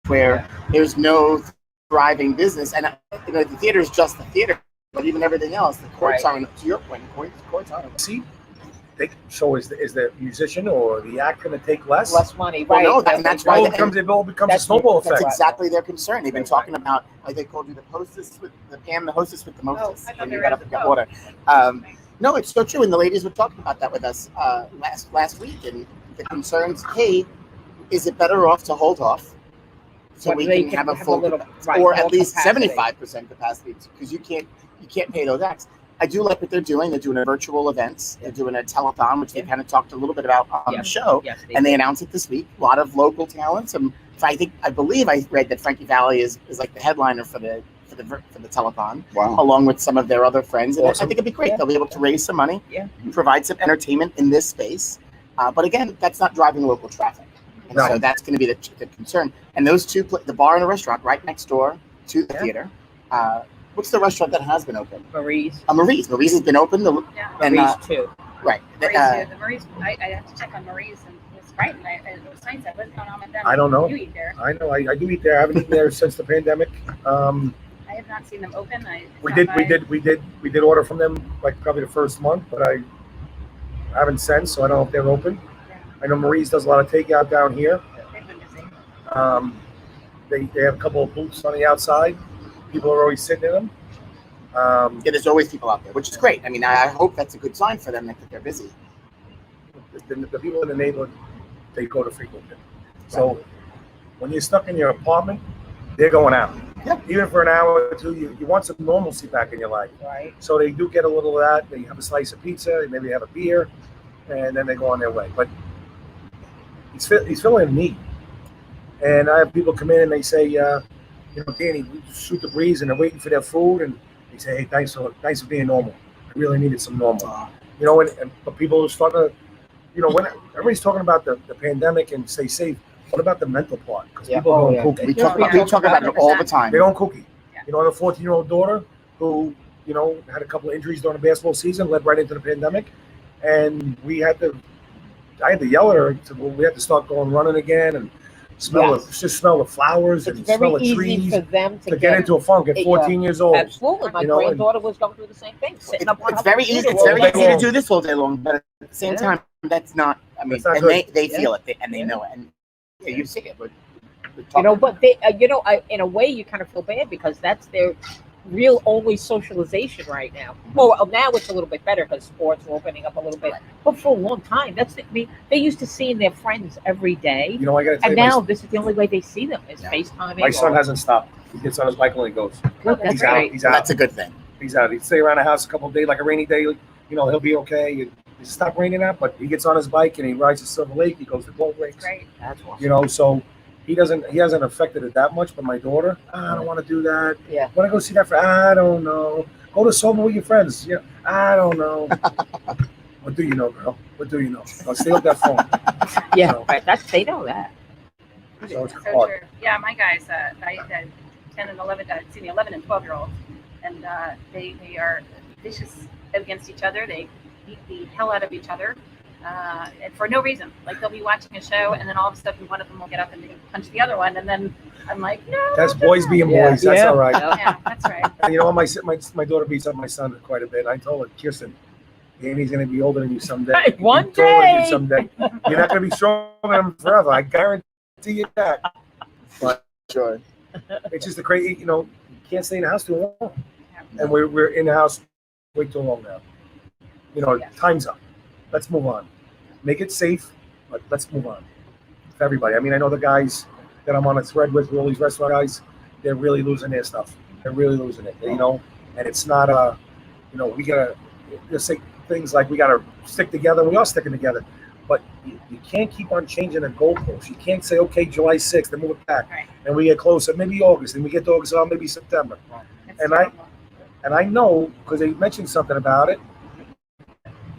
where there's no thriving business, and you know, the theater is just the theater, but even everything else, the courts aren't. To your point, the courts aren't. See, so is the musician or the act going to take less? Less money, Well, right? no, and that's why It all becomes a That's- snowball That's effect. exactly their concern. They've been talking about, like they called you the hostess with the Pam, the hostess with the mostess. I thought when they you were got up at and the got boat. water. No, it's so true. And the ladies were talking about that with us last week, and the concerns. Hey, is it better off to hold off so When we they can can have a have a full, little- or right, at least capacity. 75% capacity? Because you can't pay those acts. I do like what they're doing. They're doing a virtual events. They're doing a telethon, which they kind of talked a little bit about on the show. Yes, And they announced it this week. A lot of local talents. I believe I read that Frankie Valli is like the headliner for the telethon, Wow. along with some of their other friends. And Awesome. I think it'd be great. Yeah. They'll be able to raise some money, Yeah. provide some entertainment in this space. But again, that's not driving local traffic. And No. so that's going to be the concern. And those two, the bar and the restaurant right next door to the theater, What's the restaurant that has been open? Marie's. Marie's. Marie's has been open. Yeah. And, Marie's too. Right. Marie's, too. The Marie's, I have to check on Marie's, and it's right. And it was nice. I wasn't going on with them. I don't know. You eat there. I know. I do eat there. I haven't eaten there since the pandemic. I have not seen them open. We did order from them like probably the first month, but I haven't since, so I don't know if they're open. Yeah. I know Marie's does a lot of takeout down here. They've been busy. They have a couple of booths on the outside. People are always sitting in them. Yeah, there's always people out there, which is great. I mean, I hope that's a good sign for them that they're busy. The people in the neighborhood, they go to frequent it. So when you're stuck in your apartment, they're going out. Yeah. Even for an hour or two, you want some normalcy back in your life. Right. So they do get a little of that. They have a slice of pizza, maybe have a beer, and then they go on their way. But he's filling a need. And I have people come in and they say, Danny, we just shoot the breeze, and they're waiting for their food, and they say, hey, thanks for being normal. I really needed some normal. But people are starting to, when everybody's talking about the pandemic and stay safe, what about the mental part? Because people don't cookie. We talk about it all the time. They don't cookie. Yeah. I have a 14-year-old daughter who, had a couple of injuries during the basketball season, led right into the pandemic, and I had to yell at her. We had to start going running again and smell the flowers and smell the trees. For them to get into a funk at 14 years old. Absolutely, my granddaughter was going through the same thing. Sitting up on It's very easy. It's very easy to do this all day long, but at the same time, that's not. I mean, not and good. they feel it and they know it, and you see it. But but they, in a way, you kind of feel bad because that's their real only socialization right now. Well, now it's a little bit better because sports are opening up a little bit, but for a long time, they used to seeing their friends every day, I got to tell and you, now this is the only way they see them is FaceTiming. my son hasn't stopped. He gets on his bike when he goes. Good, that's He's out. great. He's out. that's a good thing. He's out. He'd stay around the house a couple of days, like a rainy day. He'll be okay. It stopped raining out, but he gets on his bike and he rides to Silver Lake. He goes to Gold Lakes. Right. That's awesome. So he hasn't affected it that much. But my daughter, I don't want to do that. Yeah. Want to go see that friend? I don't know. Go to Soma with your friends. Yeah. I don't know. What do you know, girl? What do you know? I'll stay with that phone. Yeah, So- right. They know that. So it's So hard. true. Yeah, my guys, I had 10 and 11, 11 and 12-year-olds, and they are vicious against each other. They beat the hell out of each other, and for no reason. Like they'll be watching a show, and then all of a sudden one of them will get up and punch the other one, and then I'm like, no. That's don't do boys that. being Yeah. boys. That's Yeah. all right. Yeah, that's right. And you know what? My daughter beats up my son quite a bit. I told her, Kirsten, Danny's going to be older than you someday. Hey, one He's taller than you day. someday. You're not going to be stronger than him forever. I guarantee you that. But Sure. it's just a crazy, you can't stay in the house too long. Yeah. And we're in the house way too long now. Yes. Time's up. Let's move on. Make it safe, but let's move on. For everybody. I mean, I know the guys that I'm on a thread with all these restaurant guys, they're really losing their stuff. They're really losing it, and it's not we gotta just say things like we gotta stick together. We are sticking together, but you can't keep on changing the goalposts. You can't say, okay, July 6th, and move it back, Right. and we get closer, maybe August, and we get to August, maybe September. It's And terrible. I know because they mentioned something about it.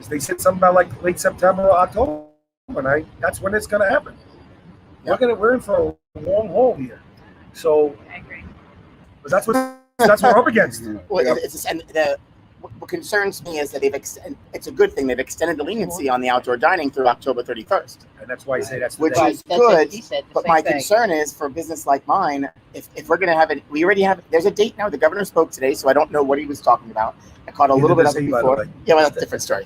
They said something about like late September or October, and that's when it's going to happen. Yeah. We're in for a long haul here, so I agree. but that's what we're up against. Well, what concerns me is that it's a good thing they've extended the leniency on the outdoor dining through October 31st, And that's why I say that's the which day. is That's it. good. He said the But same my thing. concern is for a business like mine, if we're going to have it, we already have, there's a date now. The governor spoke today, so I don't know what he was talking about. I caught a Neither little bit does of it he, by the before. way. Yeah, well, that's a different story.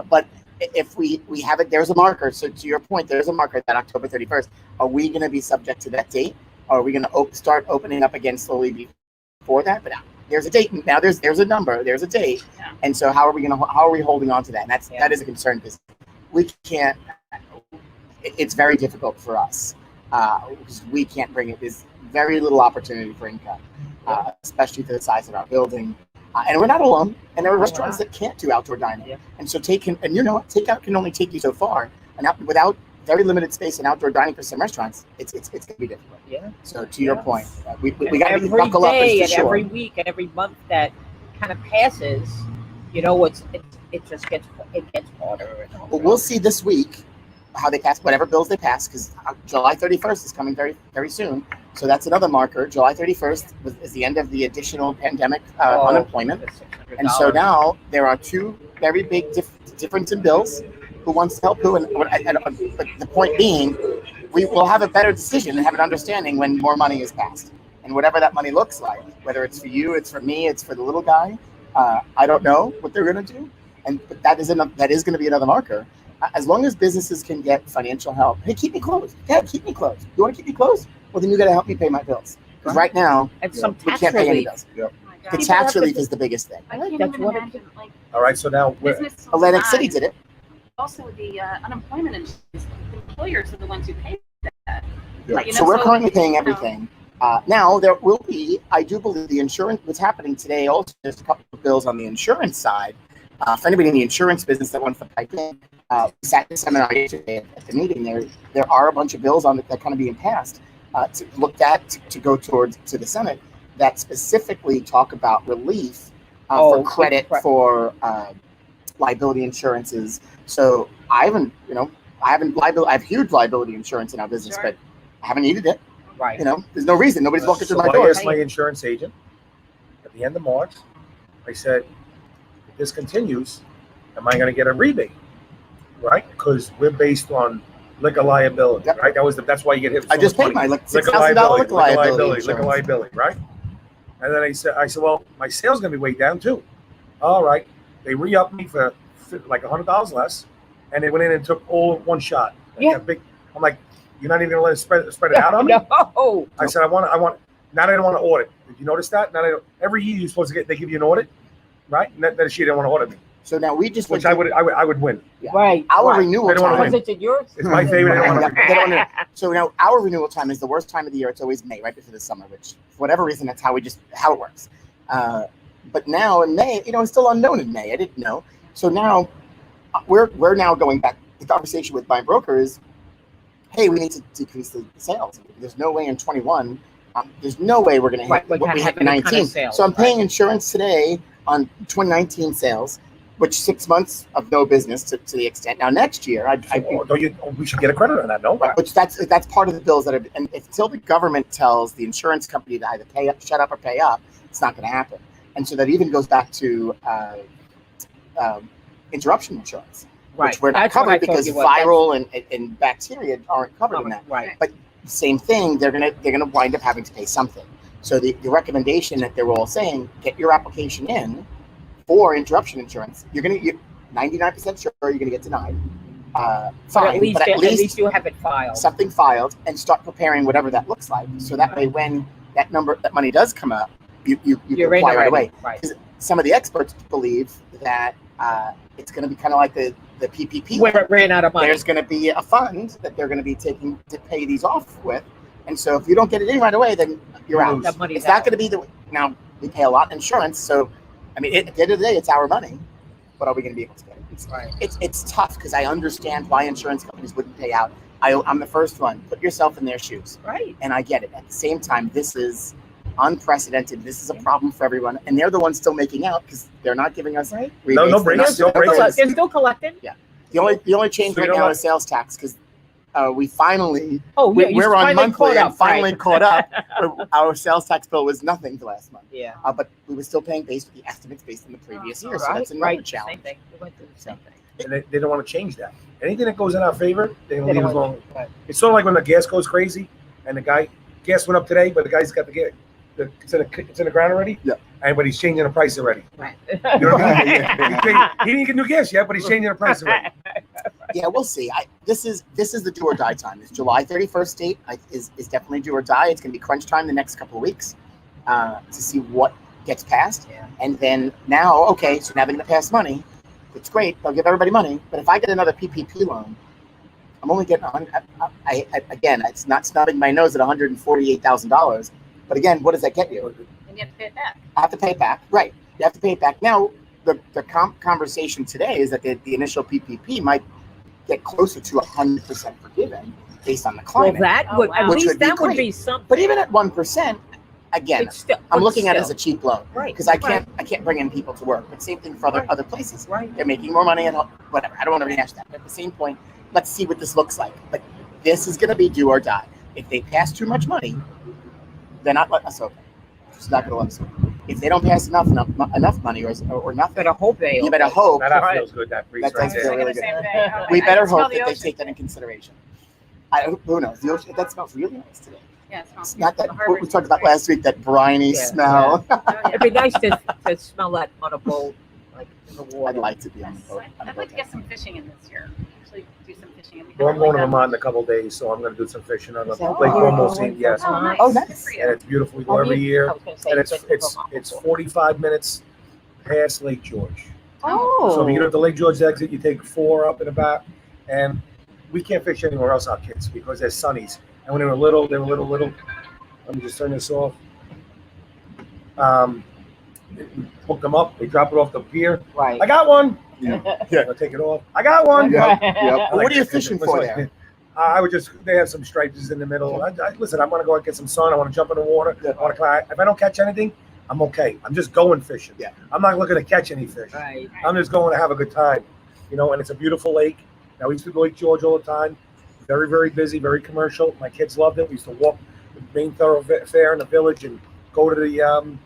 But if we have it, there's a marker. So to your point, there's a marker that October 31st. Are we going to be subject to that date? Or are we going to start opening up again slowly before that? But there's a date now. There's a number. There's a date. Yeah. And so how are we holding on to that? And that is a concern because we can't. It's very difficult for us because we can't bring it. There's very little opportunity for income, especially for the size of our building. And we're not alone. And there are restaurants that can't do outdoor dining. Yeah. And so takeout can only take you so far. And without very limited space and outdoor dining for some restaurants, it's going to be difficult. Yeah. So to your point, we got to every buckle up day for and every sure. week and every month that kind of passes, it just gets harder. And harder. But we'll see this week how they pass whatever bills they pass because July 31st is coming very, very soon. So that's another marker. July 31st is the end of the additional pandemic unemployment. And so now there are two very big difference in bills. Who wants to help who? And the point being, we will have a better decision and have an understanding when more money is passed. And whatever that money looks like, whether it's for you, it's for me, it's for the little guy, I don't know what they're going to do. But that is going to be another marker. As long as businesses can get financial help, hey, keep me closed. Yeah, keep me closed. You want to keep me closed? Well, then you got to help me pay my bills. Because right now, and some we tax can't pay any relief. bills. Yep. The tax relief is the biggest thing. I can't That's even what it- imagine, like, All right, so now business. Atlantic City did it. Also, the unemployment insurance, the employers are the ones who pay that. Right. You So know, we're so, currently paying you know. everything. Now there will be, I do believe, the insurance. What's happening today? Also, there's a couple of bills on the insurance side. For anybody in the insurance business that wants to pipe in, we sat in the seminar yesterday at the meeting. There are a bunch of bills on that kind of being passed to go towards to the Senate that specifically talk about relief for credit for liability insurances. So I have huge liability insurance in our business, Sure. but I haven't needed it. Right. There's no reason. Nobody's walking through my I door. asked my insurance agent at the end of March. I said, if this continues, am I going to get a rebate? Right? Because we're based on liquor liability, Yep. right? That's why you get hit. With I so just much paid money. my $6,000 liquor liability liquor insurance. liability, right? And then I said, well, my sales going to be way down too. All right. They re-upped me for like $100 less, and they went in and took all one shot. Yeah. I'm like, you're not even going to let it spread it out on me? No. I said, I want. Now they don't want to audit. Did you notice that? Now every year you're supposed to they give you an audit, right? And that she didn't want to audit me, So now we just which I would win. Yeah. Right. Our right. renewal They don't wanna time. Was it yours? It's my favorite. I don't want to. They don't know. So now our renewal time is the worst time of the year. It's always May, right before the summer, which for whatever reason, that's how it works. But now in May, it's still unknown in May. I didn't know. So now we're now going back. The conversation with my broker is, hey, we need to decrease the sales. There's no way in 21. There's no way we're going to hit what we hit in 19. So I'm paying insurance today on 2019 sales, which 6 months of no business to the extent. Now next year, We should get a credit on that, no? which that's part of the bills that are. And until the government tells the insurance company to either pay up, shut up, or pay up, it's not going to happen. And so that even goes back to interruption insurance, Right. which we're not That's what I covered thought because you were. viral and bacteria aren't covered in that. Right. Same thing, they're gonna wind up having to pay something. So the recommendation that they were all saying, get your application in for interruption insurance. You're 99% sure you're gonna get denied. Fine, But at least you have it filed. something filed and start preparing whatever that looks like. So that way, when that money does come up, you can You're apply in right already. away. Right. Some of the experts believe that it's going to be kind of like the PPP. Where it ran out of money. There's going to be a fund that they're going to be taking to pay these off with, and so if you don't get it in right away, then you're out. That money's It's not out. going to be now we pay a lot in insurance, so I mean at the end of the day, it's our money, but are we going to be able to get it? Right. It's tough because I understand why insurance companies wouldn't pay out. I'm the first one. Put yourself in their shoes, Right. and I get it. At the same time, this is unprecedented. This is a problem for everyone, and they're the ones still making out because they're not giving us Right. rebates. No breaks, They're not- no breaks. They're still collecting. The only change So you right know now what? is sales tax because we finally Oh, yeah. we're on monthly and finally right. caught up. Our sales tax bill was nothing the last month, Yeah. but we were still paying based with the estimates based on the previous year. So Right. that's another Right. challenge. Same thing. We went through the same thing. And they don't want to change that. Anything that goes in our favor, they're going They to leave don't us want- alone. right. It's sort of like when the gas goes crazy and gas went up today, but the guy's got the gas. It's in the ground already. Yeah. But he's changing the price already. Right. You know what I mean? He didn't get new gas yet, but he's changing the price already. Yeah, we'll see. This is the do or die time. This July 31st date is definitely do or die. It's going to be crunch time the next couple of weeks to see what gets passed. Yeah. And then now, okay, so now they're going to pass money. It's great. They'll give everybody money. But if I get another PPP loan, I'm only getting again, it's not snubbing my nose at $148,000. But again, what does that get you? And you have to pay it back. I have to pay it back. Right. You have to pay it back. Now, the conversation today is that the initial PPP might get closer to 100% forgiven based on the Well, climate. that would Oh, at wow. Which least would be that would great. be something. But even at 1%, again, It's still, I'm but looking at it as a still. cheap loan Right. because I Right. can't bring in people to work. But same thing for Right. other places. Right. They're making more money and whatever. I don't want to rehash that. But at the same point, let's see what this looks like. But this is going to be do or die. If they pass too much money, they're not letting us open. Just not going to let us open. If they don't pass enough money or nothing, Better hope they. you better hope. That feels good. That breeze That right does there. feel Thinking really the good. same thing. Okay, We I better can smell hope the that they ocean. take that in consideration. Who knows? The ocean, that smells really nice today. Yeah, it smells It's not that beautiful. The what we talked about harbor's last week, that briny Yeah, smell. great. Oh, yeah. It'd be nice to smell that on a boat, like in the I'd water. like to be on the Yes, boat. I'd like to get some fishing in this year. Actually, do some fishing. And we Well, I'm haven't going to really done Vermont in a couple of days, so I'm going to do some fishing on the Is that Lake where you're Como. going? Yes, Oh, nice. Oh, Good nice. for you. and it's beautiful. We go Have every you- year, I was gonna say, and you've been to it's Vermont 45 minutes past Lake George. Oh. So if you get up the Lake George exit, you take 4 up and about, and we can't fish anywhere else, our kids, because they're sunnies. And when they were little. Let me just turn this off. Hook them up. They drop it off the pier. Right. I got one. Yeah. I'll take it off. I got one. Yep. I What like are you that. fishing for there? I would just, they have some stripes in the middle. Listen, I want to go out and get some sun. I want to jump in the water. I want to climb. If I don't catch anything, I'm okay. I'm just going fishing. Yeah. I'm not looking to catch any fish. Right. I'm just going to have a good time, and it's a beautiful lake. Now, we used to go to Lake George all the time. Very, very busy, very commercial. My kids loved it. We used to walk the main thoroughfare in the village and go to the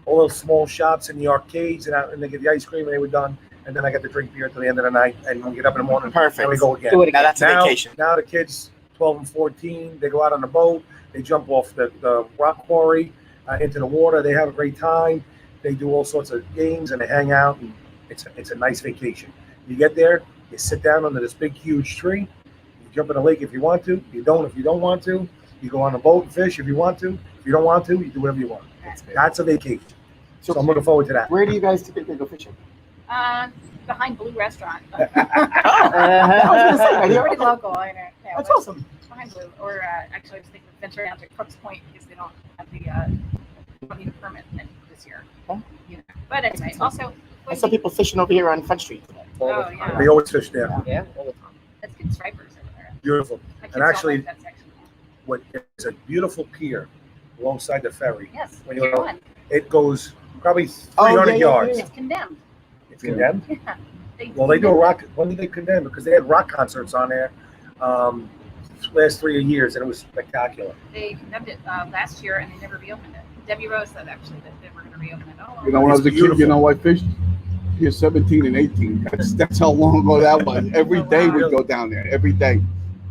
all those small shops and the arcades and they get the ice cream and they were done. And then I get to drink beer till the end of the night and we get up in the morning Perfect. and we go again. Do it Now again. that's a vacation. Now the kids, 12 and 14, they go out on the boat. They jump off the rock quarry into the water. They have a great time. They do all sorts of games and they hang out. And it's a nice vacation. You get there, you sit down under this big, huge tree. You jump in the lake if you want to. You don't if you don't want to. You go on a boat and fish if you want to. If you don't want to, you do whatever you want. That's a vacation. So I'm looking forward to that. Where do you guys typically go fishing? Behind Blue Restaurant. I was gonna say, right here. Pretty local, I know. Yeah, That's but awesome. Behind Blue, or actually, I was thinking of venturing out to Crooks Point because they don't have the don't need a permit this year. Oh. But anyway, also. I saw people fishing over here on Front Street today. Oh yeah, We always fish there. Yeah, all the time. that's good stripers over there. Beautiful. My kids And don't actually, like that section. It's a beautiful pier alongside the ferry. Yes, When Pier you're- 1. It goes probably Oh, 300 yeah, yards. yeah. It's condemned. It's condemned. Yeah. Well, they do a rock. When did they condemn? Because they had rock concerts on there last 3 years, and it was spectacular. They condemned it last year and they never reopened it. Debbie Rose said actually that they were going to reopen it. Oh, You know, when I was a It's kid, you beautiful. know, I fished here 17 and 18. That's how long ago that was. Every day we'd go down there. Every day.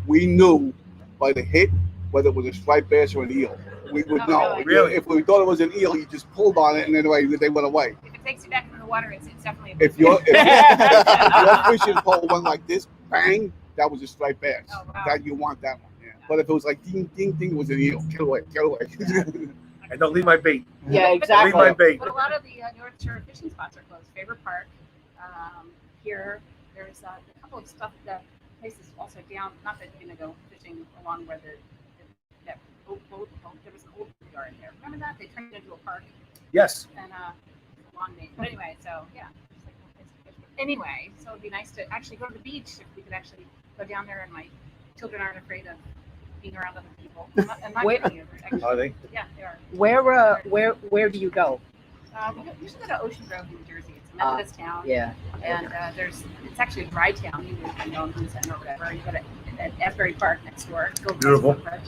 We knew by the hit whether it was a striped bass or an eel. We would Oh, know. really? If we thought it was an eel, you just pulled on it and then they went away. if it takes you back from the water, it's definitely a If your fishing pole went like this, bang, that was a striped bass. Oh, wow. That you want that one. Yeah. But if it was like ding, ding, ding, it was an eel. Get away, get away. And don't leave my bait. Yeah, Leave exactly. my bait. But a lot of the North Shore fishing spots are closed. Favorite Park, here, there's a couple of stuff that places also down. Not that you're gonna go fishing along where that boat. There was an old yard there. Remember that they turned it into a park Yes. and a long name. But anyway, so yeah. Just like a place to fish. But anyway, so it'd be nice to actually go to the beach if we could actually go down there, and my children aren't afraid of being around other people. I'm not Wait. kidding you, actually. Are they? Yeah, they are. Where do you go? We usually go to Ocean Grove, New Jersey. It's a Methodist town, Yeah. and it's actually a dry town. You can go and visit or whatever. You go to Asbury Park next door. Go across Beautiful. the bridge.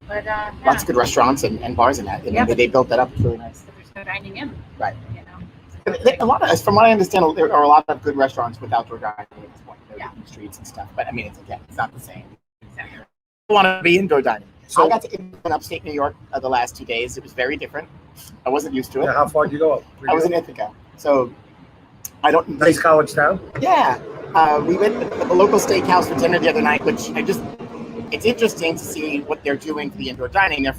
But yeah, Lots of good restaurants and bars in that. Yeah. They built that up. It's really nice. but there's no dining in. Right. You know. A lot of, from what I understand, there are a lot of good restaurants with outdoor dining at this point. They're Yeah. in the streets and stuff. But I mean, it's not the same. I want to be indoor dining. So- I got to in upstate New York the last 2 days. It was very different. I wasn't used to it. Yeah, how far did you go up? I was in Ithaca, so I don't. Nice college town. Yeah, we went to the local steakhouse for dinner the other night, which it's interesting to see what they're doing to the indoor dining. They're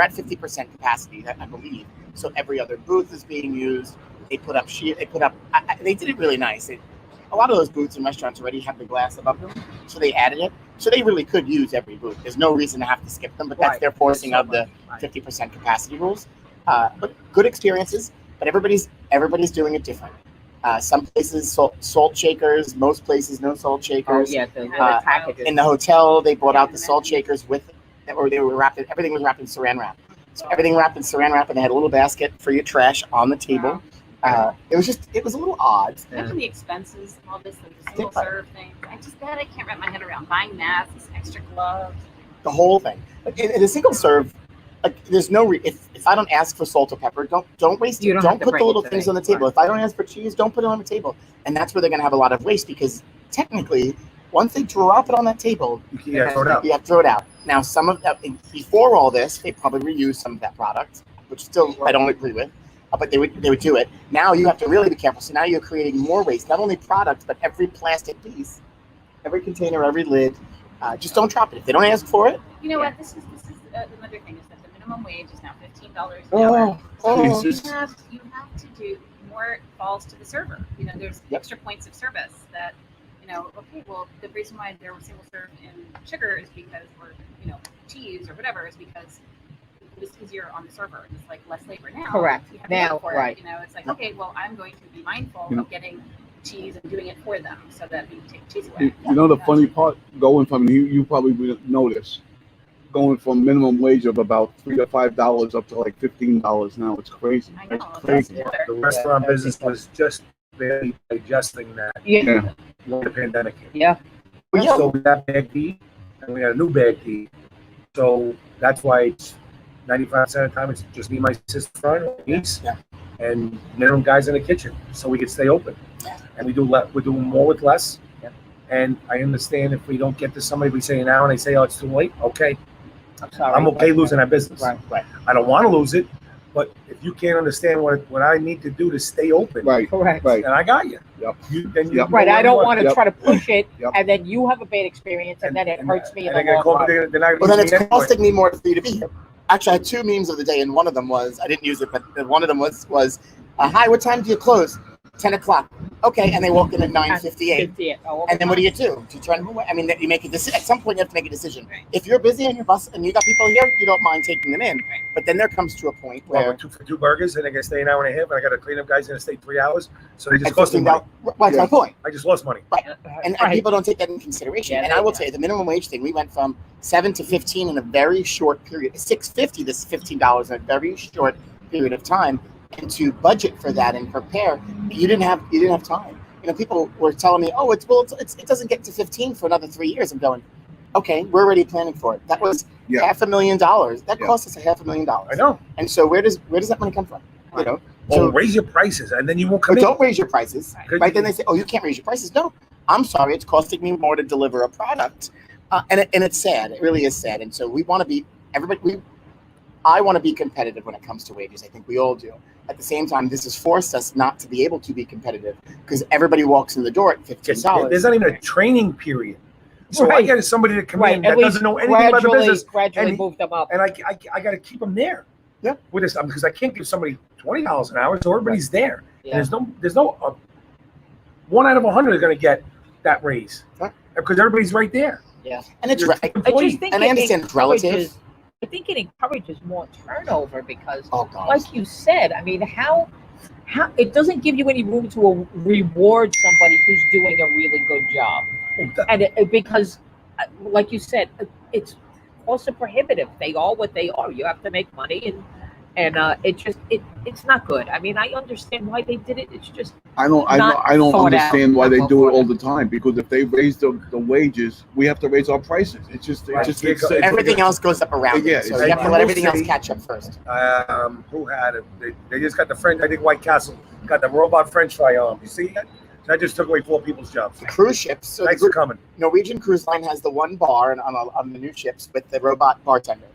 at 50% capacity, I believe. So every other booth is being used. They put up, they did it really nice. A lot of those booths and restaurants already have the glass above them, so they added it. So they really could use every booth. There's no reason to have to skip them, but that's Right. their forcing of the Right. 50% capacity rules. But good experiences, but everybody's doing it different. Some places salt shakers, most places no salt Oh, shakers. yeah, the Uh, packages. In the hotel, they brought out the salt shakers or they were wrapped. Everything was wrapped in Saran wrap. So everything wrapped in Saran wrap, and they had a little basket for your trash on the table. It was a little odd. Imagine the expenses of all this, like the single Different. serve thing. I can't wrap my head around buying masks, extra gloves. The whole thing. But in a single serve, like there's no if I don't ask for salt or pepper, don't waste You it. don't Don't have to put the bring little it to things me. on the table. Right. If I don't ask for cheese, don't put it on the table. And that's where they're gonna have a lot of waste because technically, once they drop it on that table, Yeah, throw it out. you have to throw it out. Now, some of that before all this, they probably reused some of that product, which still I don't agree with, but they would do it. Now you have to really be careful. So now you're creating more waste, not only product, but every plastic piece, every container, every lid. Just don't drop it. If they don't ask for it, You know what? This is another thing is that the minimum wage is now $15 an hour. So Jesus. you have to do more falls to the server. You know, there's extra points of service that, you know, okay, well, the reason why they're single serve in sugar is because, or, you know, cheese or whatever is because it was easier on the server. It's like less labor now. Correct. You have to Now, work for right. it. You know, it's like, okay, well, I'm going to be mindful You know- of getting cheese and doing it for them so that we take cheese away. You know the funny part, going from you probably wouldn't know this, going from minimum wage of about $3 to $5 up to like $15 now. It's crazy. I know. It's That's crazy. another. The restaurant business was just barely digesting that Yeah. when the pandemic hit. Yeah. well, yeah, So we got bag D, and we got a new bag D. So that's why it's 95% of the time it's just me, my sister, my niece, Yeah. and minimum guys in the kitchen, so we can stay open. And we do we're doing more with less. Yeah. And I understand if we don't get to somebody, we say now, and they say, "Oh, it's too late." Okay, I'm sorry. I'm okay losing that business. Right. I don't want to lose it, but if you can't understand what I need to do to stay open, Right, Correct. right. then I got you. Yep. Then you Yep. Right. I don't want to Yep. try to push it, Yep. and then you have a bad experience, and then it hurts me in And the they're gonna long call run. me. They're not well, then gonna it's use me anyway. costing me more for you to be here. Actually, I had two memes of the day, and one of them was I didn't use it, but one of them was hi, what time do you close? 10 o'clock. Okay, and they walk in at 9:58. 58. Oh, And then what do you do? Do you try to move away? I mean, you make a decision. At some point, you have to make a decision. If you're busy on your bus and you got people here, you don't mind taking them in. But then there comes to a point Well, where for two burgers, and they're gonna stay an hour and a half, and I got to clean up guys gonna stay 3 hours, so they just at cost me money. $15, that's my point. I just lost money. And Right. people don't take that into consideration. Yeah, And they I will don't. tell you, the minimum wage thing, we went from 7 to 15 in a very short period. $6.50, this is $15 in a very short period of time. And to budget for that and prepare, you didn't have time. You know, people were telling me, "Oh, it doesn't get to 15 for another 3 years." I'm going, "Okay, we're already planning for it." That was Yeah. $500,000. That Yeah. cost us $500,000. I know. And so where does that money come from? You know, Well, so raise your prices, and then you won't but come in. don't raise your prices. Right. Right? Then they say, "Oh, you can't raise your prices." No, I'm sorry. It's costing me more to deliver a product, and it's sad. It really is sad. And so we want to be I want to be competitive when it comes to wages. I think we all do. At the same time, this has forced us not to be able to be competitive because everybody walks in the door at $15. There's not even a training period. So I Right. get somebody to come Right. in At that least doesn't know anything about the business, gradually and- move them up. and I got to keep them there. Yeah. With this, because I can't give somebody $20 an hour, so everybody's there. Yeah. And there's no 1 out of 100 is going to get that raise Right. because everybody's right there. Yeah. And it's You're right. I just employee. think And I understand it's relative. I think it encourages more turnover because, Oh God. like you said, I mean, how it doesn't give you any room to reward somebody who's doing a really good job, and because, like you said, it's also prohibitive. They are what they are. You have to make money, and it's not good. I mean, I understand why they did it. It's just I don't Not thought understand out. why they Not do it thought all out. the time. Because if they raise the wages, we have to raise our prices. It's just Right. Everything else goes up around Yeah, it. So it's you have to like- let everything else catch up first. Who had it? They just got the French. I think White Castle got the robot French fry arm. You see that? That just took away 4 people's jobs. The cruise ships. So Thanks the for coming. Norwegian Cruise Line has the one bar on the new ships with the robot bartender.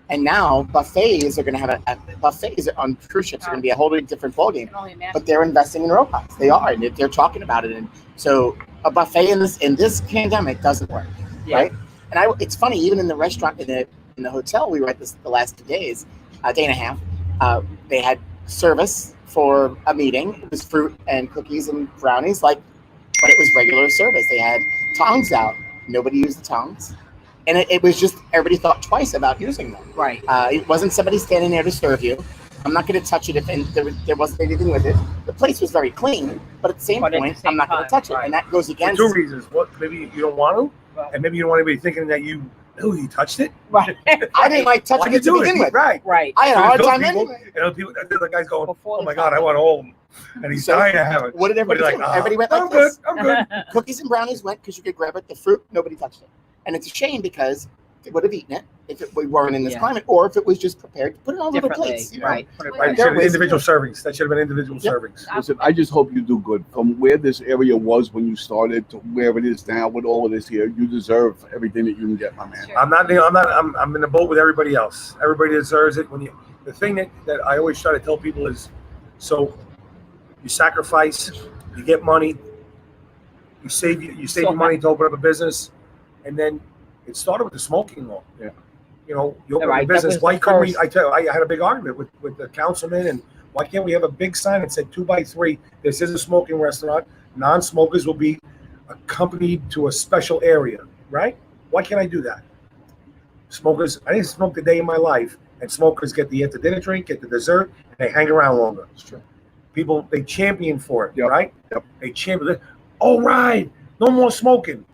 And now buffets are going to have buffets on cruise ships are going to be a whole different ballgame. I can only imagine. But they're investing in robots. They are, and they're talking about it. And so a buffet in this pandemic doesn't work, Yeah. right? And it's funny, even in the restaurant in the hotel we were at the last 2 days, a day and a half, they had service for a meeting. It was fruit and cookies and brownies, but it was regular service. They had tongs out. Nobody used the tongs. And it was just, everybody thought twice about using them. right. It wasn't somebody standing there to serve you. I'm not going to touch it if there wasn't anything with it. The place was very clean, but at the same But at point, the same I'm not going time, to touch it. right. And that goes For against 2 reasons. Maybe you don't want to, Right. and maybe you don't want anybody thinking that you touched it. Right. I didn't like touching Why'd it to you do begin with. Right. Right. I had a So hard those time people- anyway. And the other guy's going, Before "Oh the my God, I want all of them," and he's So, dying to have it. What did But everybody he's do? like, Everybody went I'm like good. this. I'm good. Cookies and brownies went because you could grab it. The fruit, nobody touched it. And it's a shame because they would have eaten it if we weren't in this Yeah. climate, or if it was just prepared to put it on little Differently, plates. You know? right? Put it Right. Right, right. There should have been was- individual servings. That should have been individual Yep. servings. Listen, I just hope you do good. From where this area was when you started to where it is now with all of this here, you deserve everything that you can get, my man. Sure. I'm in the boat with everybody else. Everybody deserves it. The thing that I always try to tell people is, so you sacrifice, you get money, you save your money to open up a business, and then it started with the smoking law. Yeah. You know, you open up Right, a that business. was Why the couldn't we? first. I had a big argument with the councilman, and why can't we have a big sign that said 2x3? This is a smoking restaurant. Non-smokers will be accompanied to a special area, right? Why can't I do that? Smokers, I didn't smoke a day in my life, and smokers get the dinner drink, get the dessert, and they hang around longer. That's true. People, they champion for it, Yep. right? Yep. They champion it. All right, no more smoking.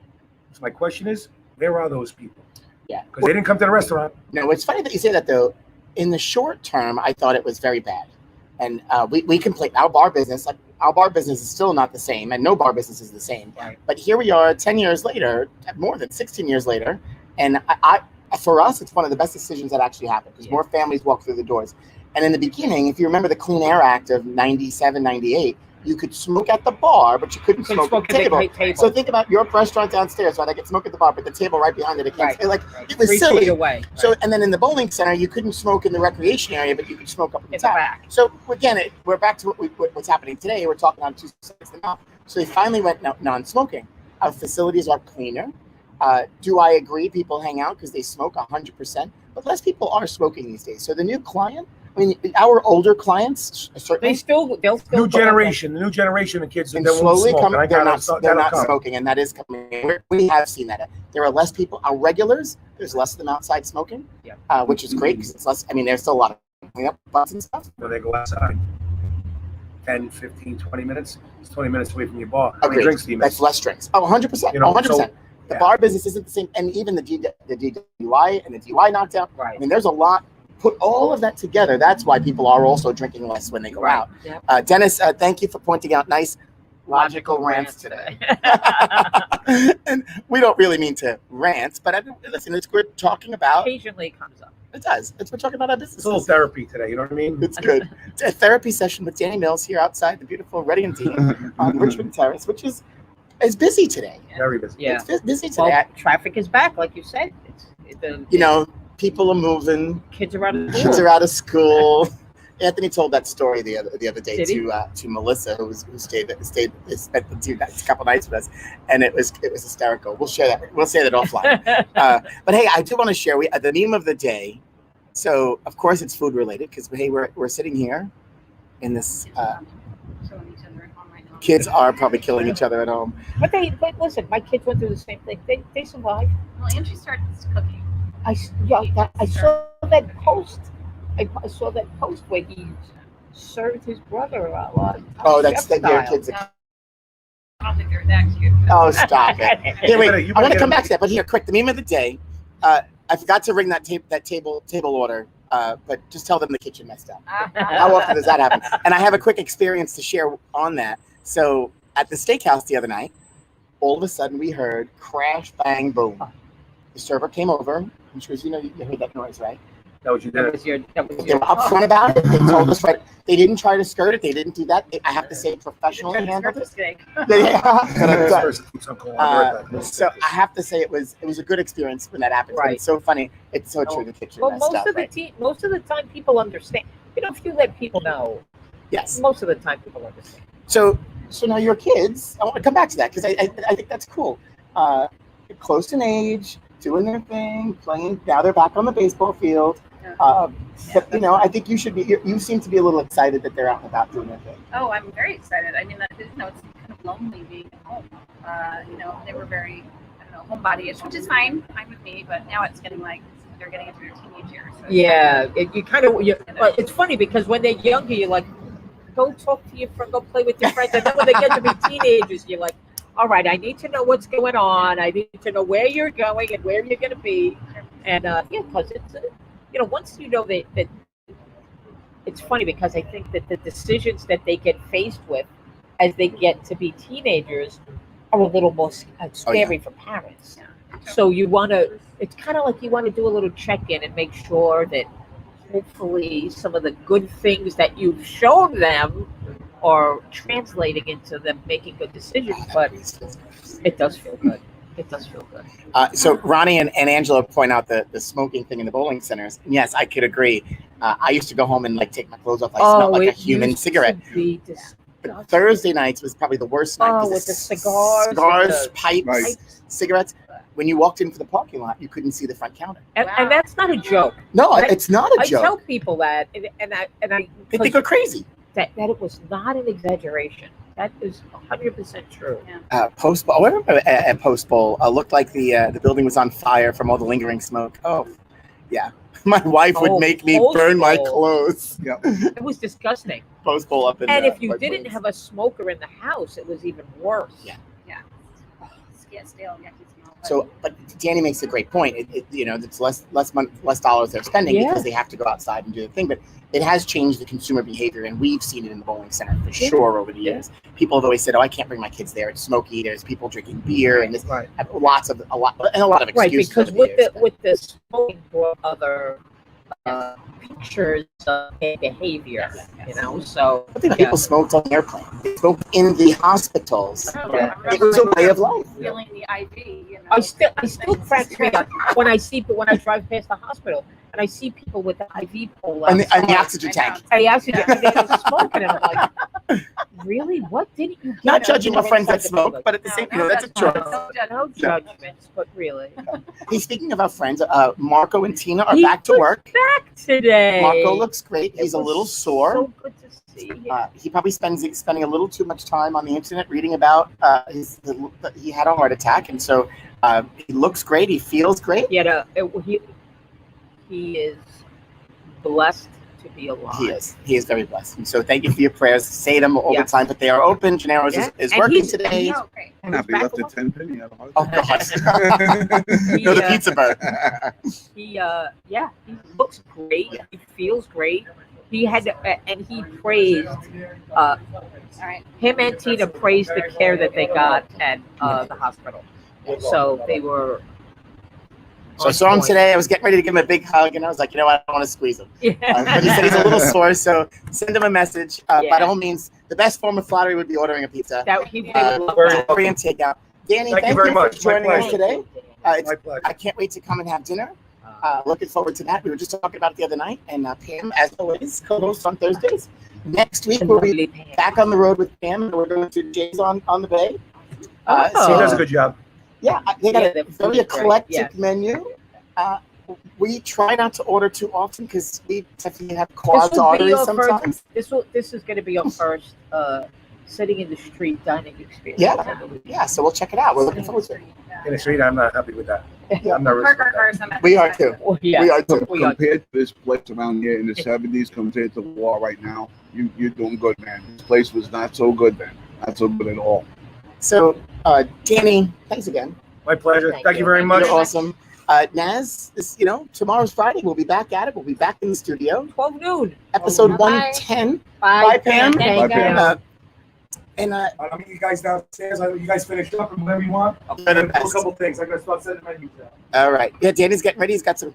So my question is, where are those people? Yeah. Because they didn't come to the restaurant. No, it's funny that you say that, though. In the short term, I thought it was very bad. And we complain. Our bar business is still not the same, and no bar business is the same. Right. But here we are 10 years later, more than 16 years later, and for us, it's one of the best decisions that actually happened because more families walk through the doors. And in the beginning, if you remember the Clean Air Act of 97, 98, you could smoke at the bar, but you couldn't smoke at the table. So think about your restaurant downstairs, right? I could smoke at the bar, but the table right behind it, I can't. Right. It was 3 silly. feet away. So, and then in the bowling center, you couldn't smoke in the recreation area, but you could smoke up in the in the top. back. So again, we're back to what's happening today. We're talking on two sides of the mouth. So they finally went non-smoking. Our facilities are cleaner. Do I agree? People hang out because they smoke 100%, but less people are smoking these days. So the new client, I mean, our older clients certainly. They'll still The new go out generation of kids, And they won't slowly smoke. coming, And they're that'll not come. smoking, and that is coming. We have seen that. There are less people. Our regulars, there's less of them outside smoking, which is great because it's less. I mean, there's still a lot of cleanup butts and stuff. When they go outside, 10, 15, 20 minutes, it's 20 minutes away from your bar. How many Agreed. drinks do you make? That's less drinks. Oh, 100%. You know, 100%. so- The yeah. bar business isn't the same, and even the DUI and the DUI knockdown. there. I Right. mean, there's a lot. Put all of that together. That's why people are also drinking less when they go out. Yeah. Dennis, thank you for pointing out nice logical rants today. And we don't really mean to rant, but listen, it's good talking about. Occasionally it comes up. It does. We're talking about our business. It's a little therapy today, you know what I mean? It's good. It's a therapy session with Danny Mills here outside the beautiful Ruddy and Dean on Richmond Terrace, which is busy today. Very busy. Yeah. It's busy today. Well, traffic is back, like you said. You know, people are moving. Kids are out of Kids school. are out of school. Anthony told that story the other day Did he? to Melissa, who spent the couple nights with us, and it was hysterical. We'll share that. We'll say that offline. But hey, I do want to share the meme of the day. So of course it's food related because hey, we're sitting here in this. Killing each other at home right now. Kids are probably killing each other at home. But listen, my kids went through the same thing. They survived. Well, Andrew started cooking. I saw that post. I saw that post where he served his brother a lot. Oh, that's chef their style. kids. I don't think they're that cute. Oh, stop it. Here, You wait. better I want to get come them. back to that, but here, quick. The meme of the day. I forgot to ring that table order, but just tell them the kitchen messed up. How often does that happen? And I have a quick experience to share on that. So at the steakhouse the other night, all of a sudden we heard crash, bang, boom. The server came over. I'm sure you heard that noise, right? That what you That did. was your. They were upfront about it. They told us right. They didn't try to skirt it. They didn't do that. I have to say, professionally handled it. So I have to say it was a good experience when that happened. Right. It's so funny. It's so true. The kitchen Well, messed up. Right? most of the time people understand. You know, if you let people know, Yes. most of the time people understand. So now your kids. I want to come back to that because I think that's cool. Close in age, doing their thing, playing. Now they're back on the baseball field. But I think you should be. You seem to be a little excited that they're out and about doing their thing. Oh, I'm very excited. I mean, it's kind of lonely being at home. They were very, homebody-ish, which is fine with me. But now it's getting like they're getting into their teenage years. So it's funny because when they're younger, you're like, go talk to your friend, go play with your friends, and then when they get to be teenagers, you're like, all right, I need to know what's going on. I need to know where you're going and where you're going to be, and because it's. Once you know that it's funny because I think that the decisions that they get faced with as they get to be teenagers are a little more scary for parents. So you want to it's kind of like you want to do a little check-in and make sure that hopefully some of the good things that you've shown them are translating into them making good decisions. But it does feel good. It does feel good. So Ronnie and Angela point out the smoking thing in the bowling centers. And yes, I could agree. I used to go home and like take my clothes off. I smelled like a human cigarette. But Thursday nights was probably the worst night. With the cigars, pipes, Right. cigarettes. When you walked into the parking lot, you couldn't see the front counter. And that's not a joke. No, it's not a I joke. tell people that, and I They think we're crazy. that it was not an exaggeration. That is 100% true. Post bowl. I remember at post bowl, looked like the building was on fire from all the lingering smoke. Oh, yeah. My wife would make me burn my clothes. Yeah. It was disgusting. Post bowl up in. And if you my didn't place. have a smoker in the house, it was even worse. Yeah. Stale, yucky smell. So, but Danny makes a great point. It's less dollars they're spending because they have to go outside and do the thing. But it has changed the consumer behavior, and we've seen it in the bowling center for sure over the years. People have always said, "Oh, I can't bring my kids there. It's smoky. There's people drinking beer, and there's Right. a lot of excuses." Right, because over the years. with the smoking brought other pictures of a behavior, so I think people smoked on the airplane. They smoked in the hospitals. It was a way of life. Feeling the IV. I still cracks me up when I drive past the hospital and I see people with the IV pole And the outside. oxygen tank. And the oxygen, and they're smoking, and I'm like, really? What didn't you get? Not judging my friends that inside the smoke, building? but at the same time, that's a choice. No judgments, but really. Hey, speaking of our friends, Marco and Tina are He back to was work. Back today. Marco looks great. He's a It was little sore. So good to see him. He probably spending a little too much time on the internet reading about he had a heart attack, and so he looks great. He feels great. Yeah, he is blessed to be alive. He is very blessed. And so thank you for your prayers. Say them all the time, but they are open. Gennaro's is And working he's- today. Oh, okay. And if he left at 10 p.m. Oh God! No, the pizza bird. He looks great. He feels great. He had and he praised All right. him and Tina praised the care that they got at the hospital. So they were. So I saw him today. I was getting ready to give him a big hug, and I was like, I don't want to squeeze him. But he said he's a little sore, so send him a message. By all means, the best form of flattery would be ordering a pizza. That he would Delivery and takeout. Danny, thank you very much. for joining My us today. My pleasure. I can't wait to come and have dinner. Looking forward to that. We were just talking about it the other night, and Pam, as always, co-hosts on Thursdays. Next week, we'll be back on the road with Pam, and we're going to Jay's on the Bay. He does a good job. Yeah, they got the a food very is great. eclectic Yes. menu. We try not to order too often because we definitely have clogged arteries sometimes. This is going to be our first sitting in the street dining experience. Yeah, so we'll check it out. We're looking forward to it. In the street, I'm not happy with that. I'm nervous. Burger with that. person. We are too. Well, yeah. We are too. Compared to this place around here in the 70s, compared to the war right now, you're doing good, man. This place was not so good then. Not so good at all. So, Danny, thanks again. My pleasure. Thank Thank you you. very much. You're awesome. Naz, tomorrow's Friday. We'll be back at it. We'll be back in the studio. 12 noon. Episode Bye. 110. Bye, Pam. Bye, Pam. I'll meet you guys downstairs. You guys finish up and whatever you want. the Do a best. couple things. I'm gonna start setting menus out. All right. Yeah, Danny's getting ready. He's got some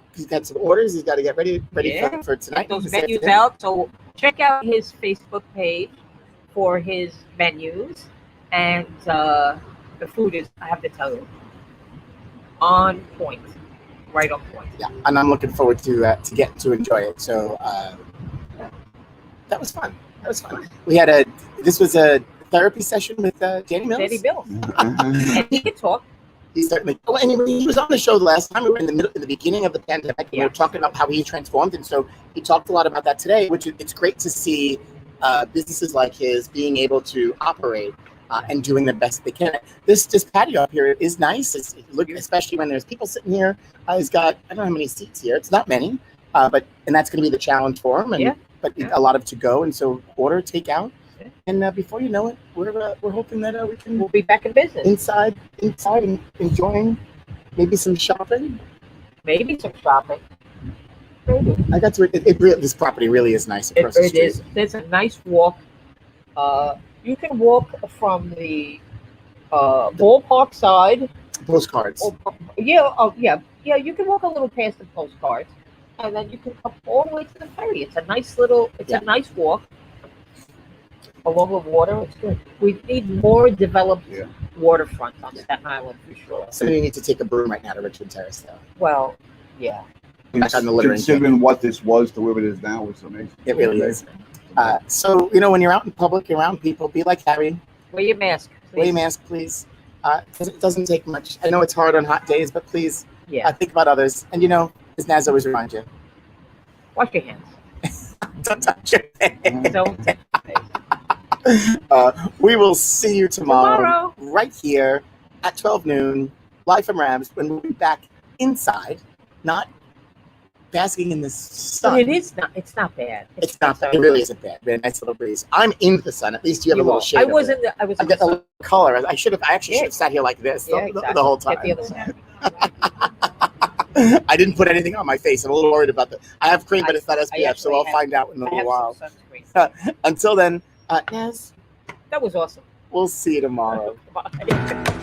orders. He's got to get ready Yeah. for tonight. Those this menus afternoon. out. So check out his Facebook page for his menus. And the food is, I have to tell you, on point. Right on point. Yeah, and I'm looking forward to get to enjoy it. So that was fun. This was a therapy session with Danny Mills. Danny Bill. And he can talk. He certainly. Oh, and he was on the show the last time. We were in the beginning of the pandemic. And we were talking about how he transformed, and so he talked a lot about that today. Which it's great to see businesses like his being able to operate and doing the best they can. This patio up here is nice. Especially when there's people sitting here. He's got I don't know how many seats here. It's not many, and that's going to be the challenge for him. But a lot of to go, and so order, take out. And before you know it, we're hoping that We'll be back in business. inside and enjoying maybe some shopping. Maybe some shopping. Maybe. I got to this property really is nice across the It street. is. There's a nice walk. You can walk from the ballpark side. Postcards. Or, Yeah, oh yeah, yeah. You can walk a little past the postcards, and then you can come all the way to the ferry. It's a nice little. It's Yeah. a nice walk along the water. It's good. We need more developed Yeah. waterfront on Staten Island for sure. So you need to take a broom right now to Richmond Terrace, though. Well, yeah. Back on the littering kit. Considering what this was to where it is now, it's amazing. It really is. So when you're out in public, around people, be like Harry. Wear your mask. Wear your please. mask, please. 'Cause it doesn't take much. I know it's hard on hot days, but please Yeah. think about others. And as Naz always reminds you, Wash your hands. don't touch your face. Don't touch your face. We will see you tomorrow, Tomorrow. right here at 12 noon, live from Rabs, when we'll be back inside, not basking in the sun. But it is not. It's not bad. It's not. It really isn't bad. We had a nice little breeze. I'm in the sun. At least you have a little shade. I of was it. in the. I was. I in the got a little color. I actually should have sat here like this Yeah, the exactly. whole Get the time. other side. I didn't put anything on my face. I'm a little worried about that. I have cream, but it's not I SPF, so actually I'll have- find out in a I little have while. some sunscreen. Until then, Naz, That was awesome. we'll see you tomorrow. Bye.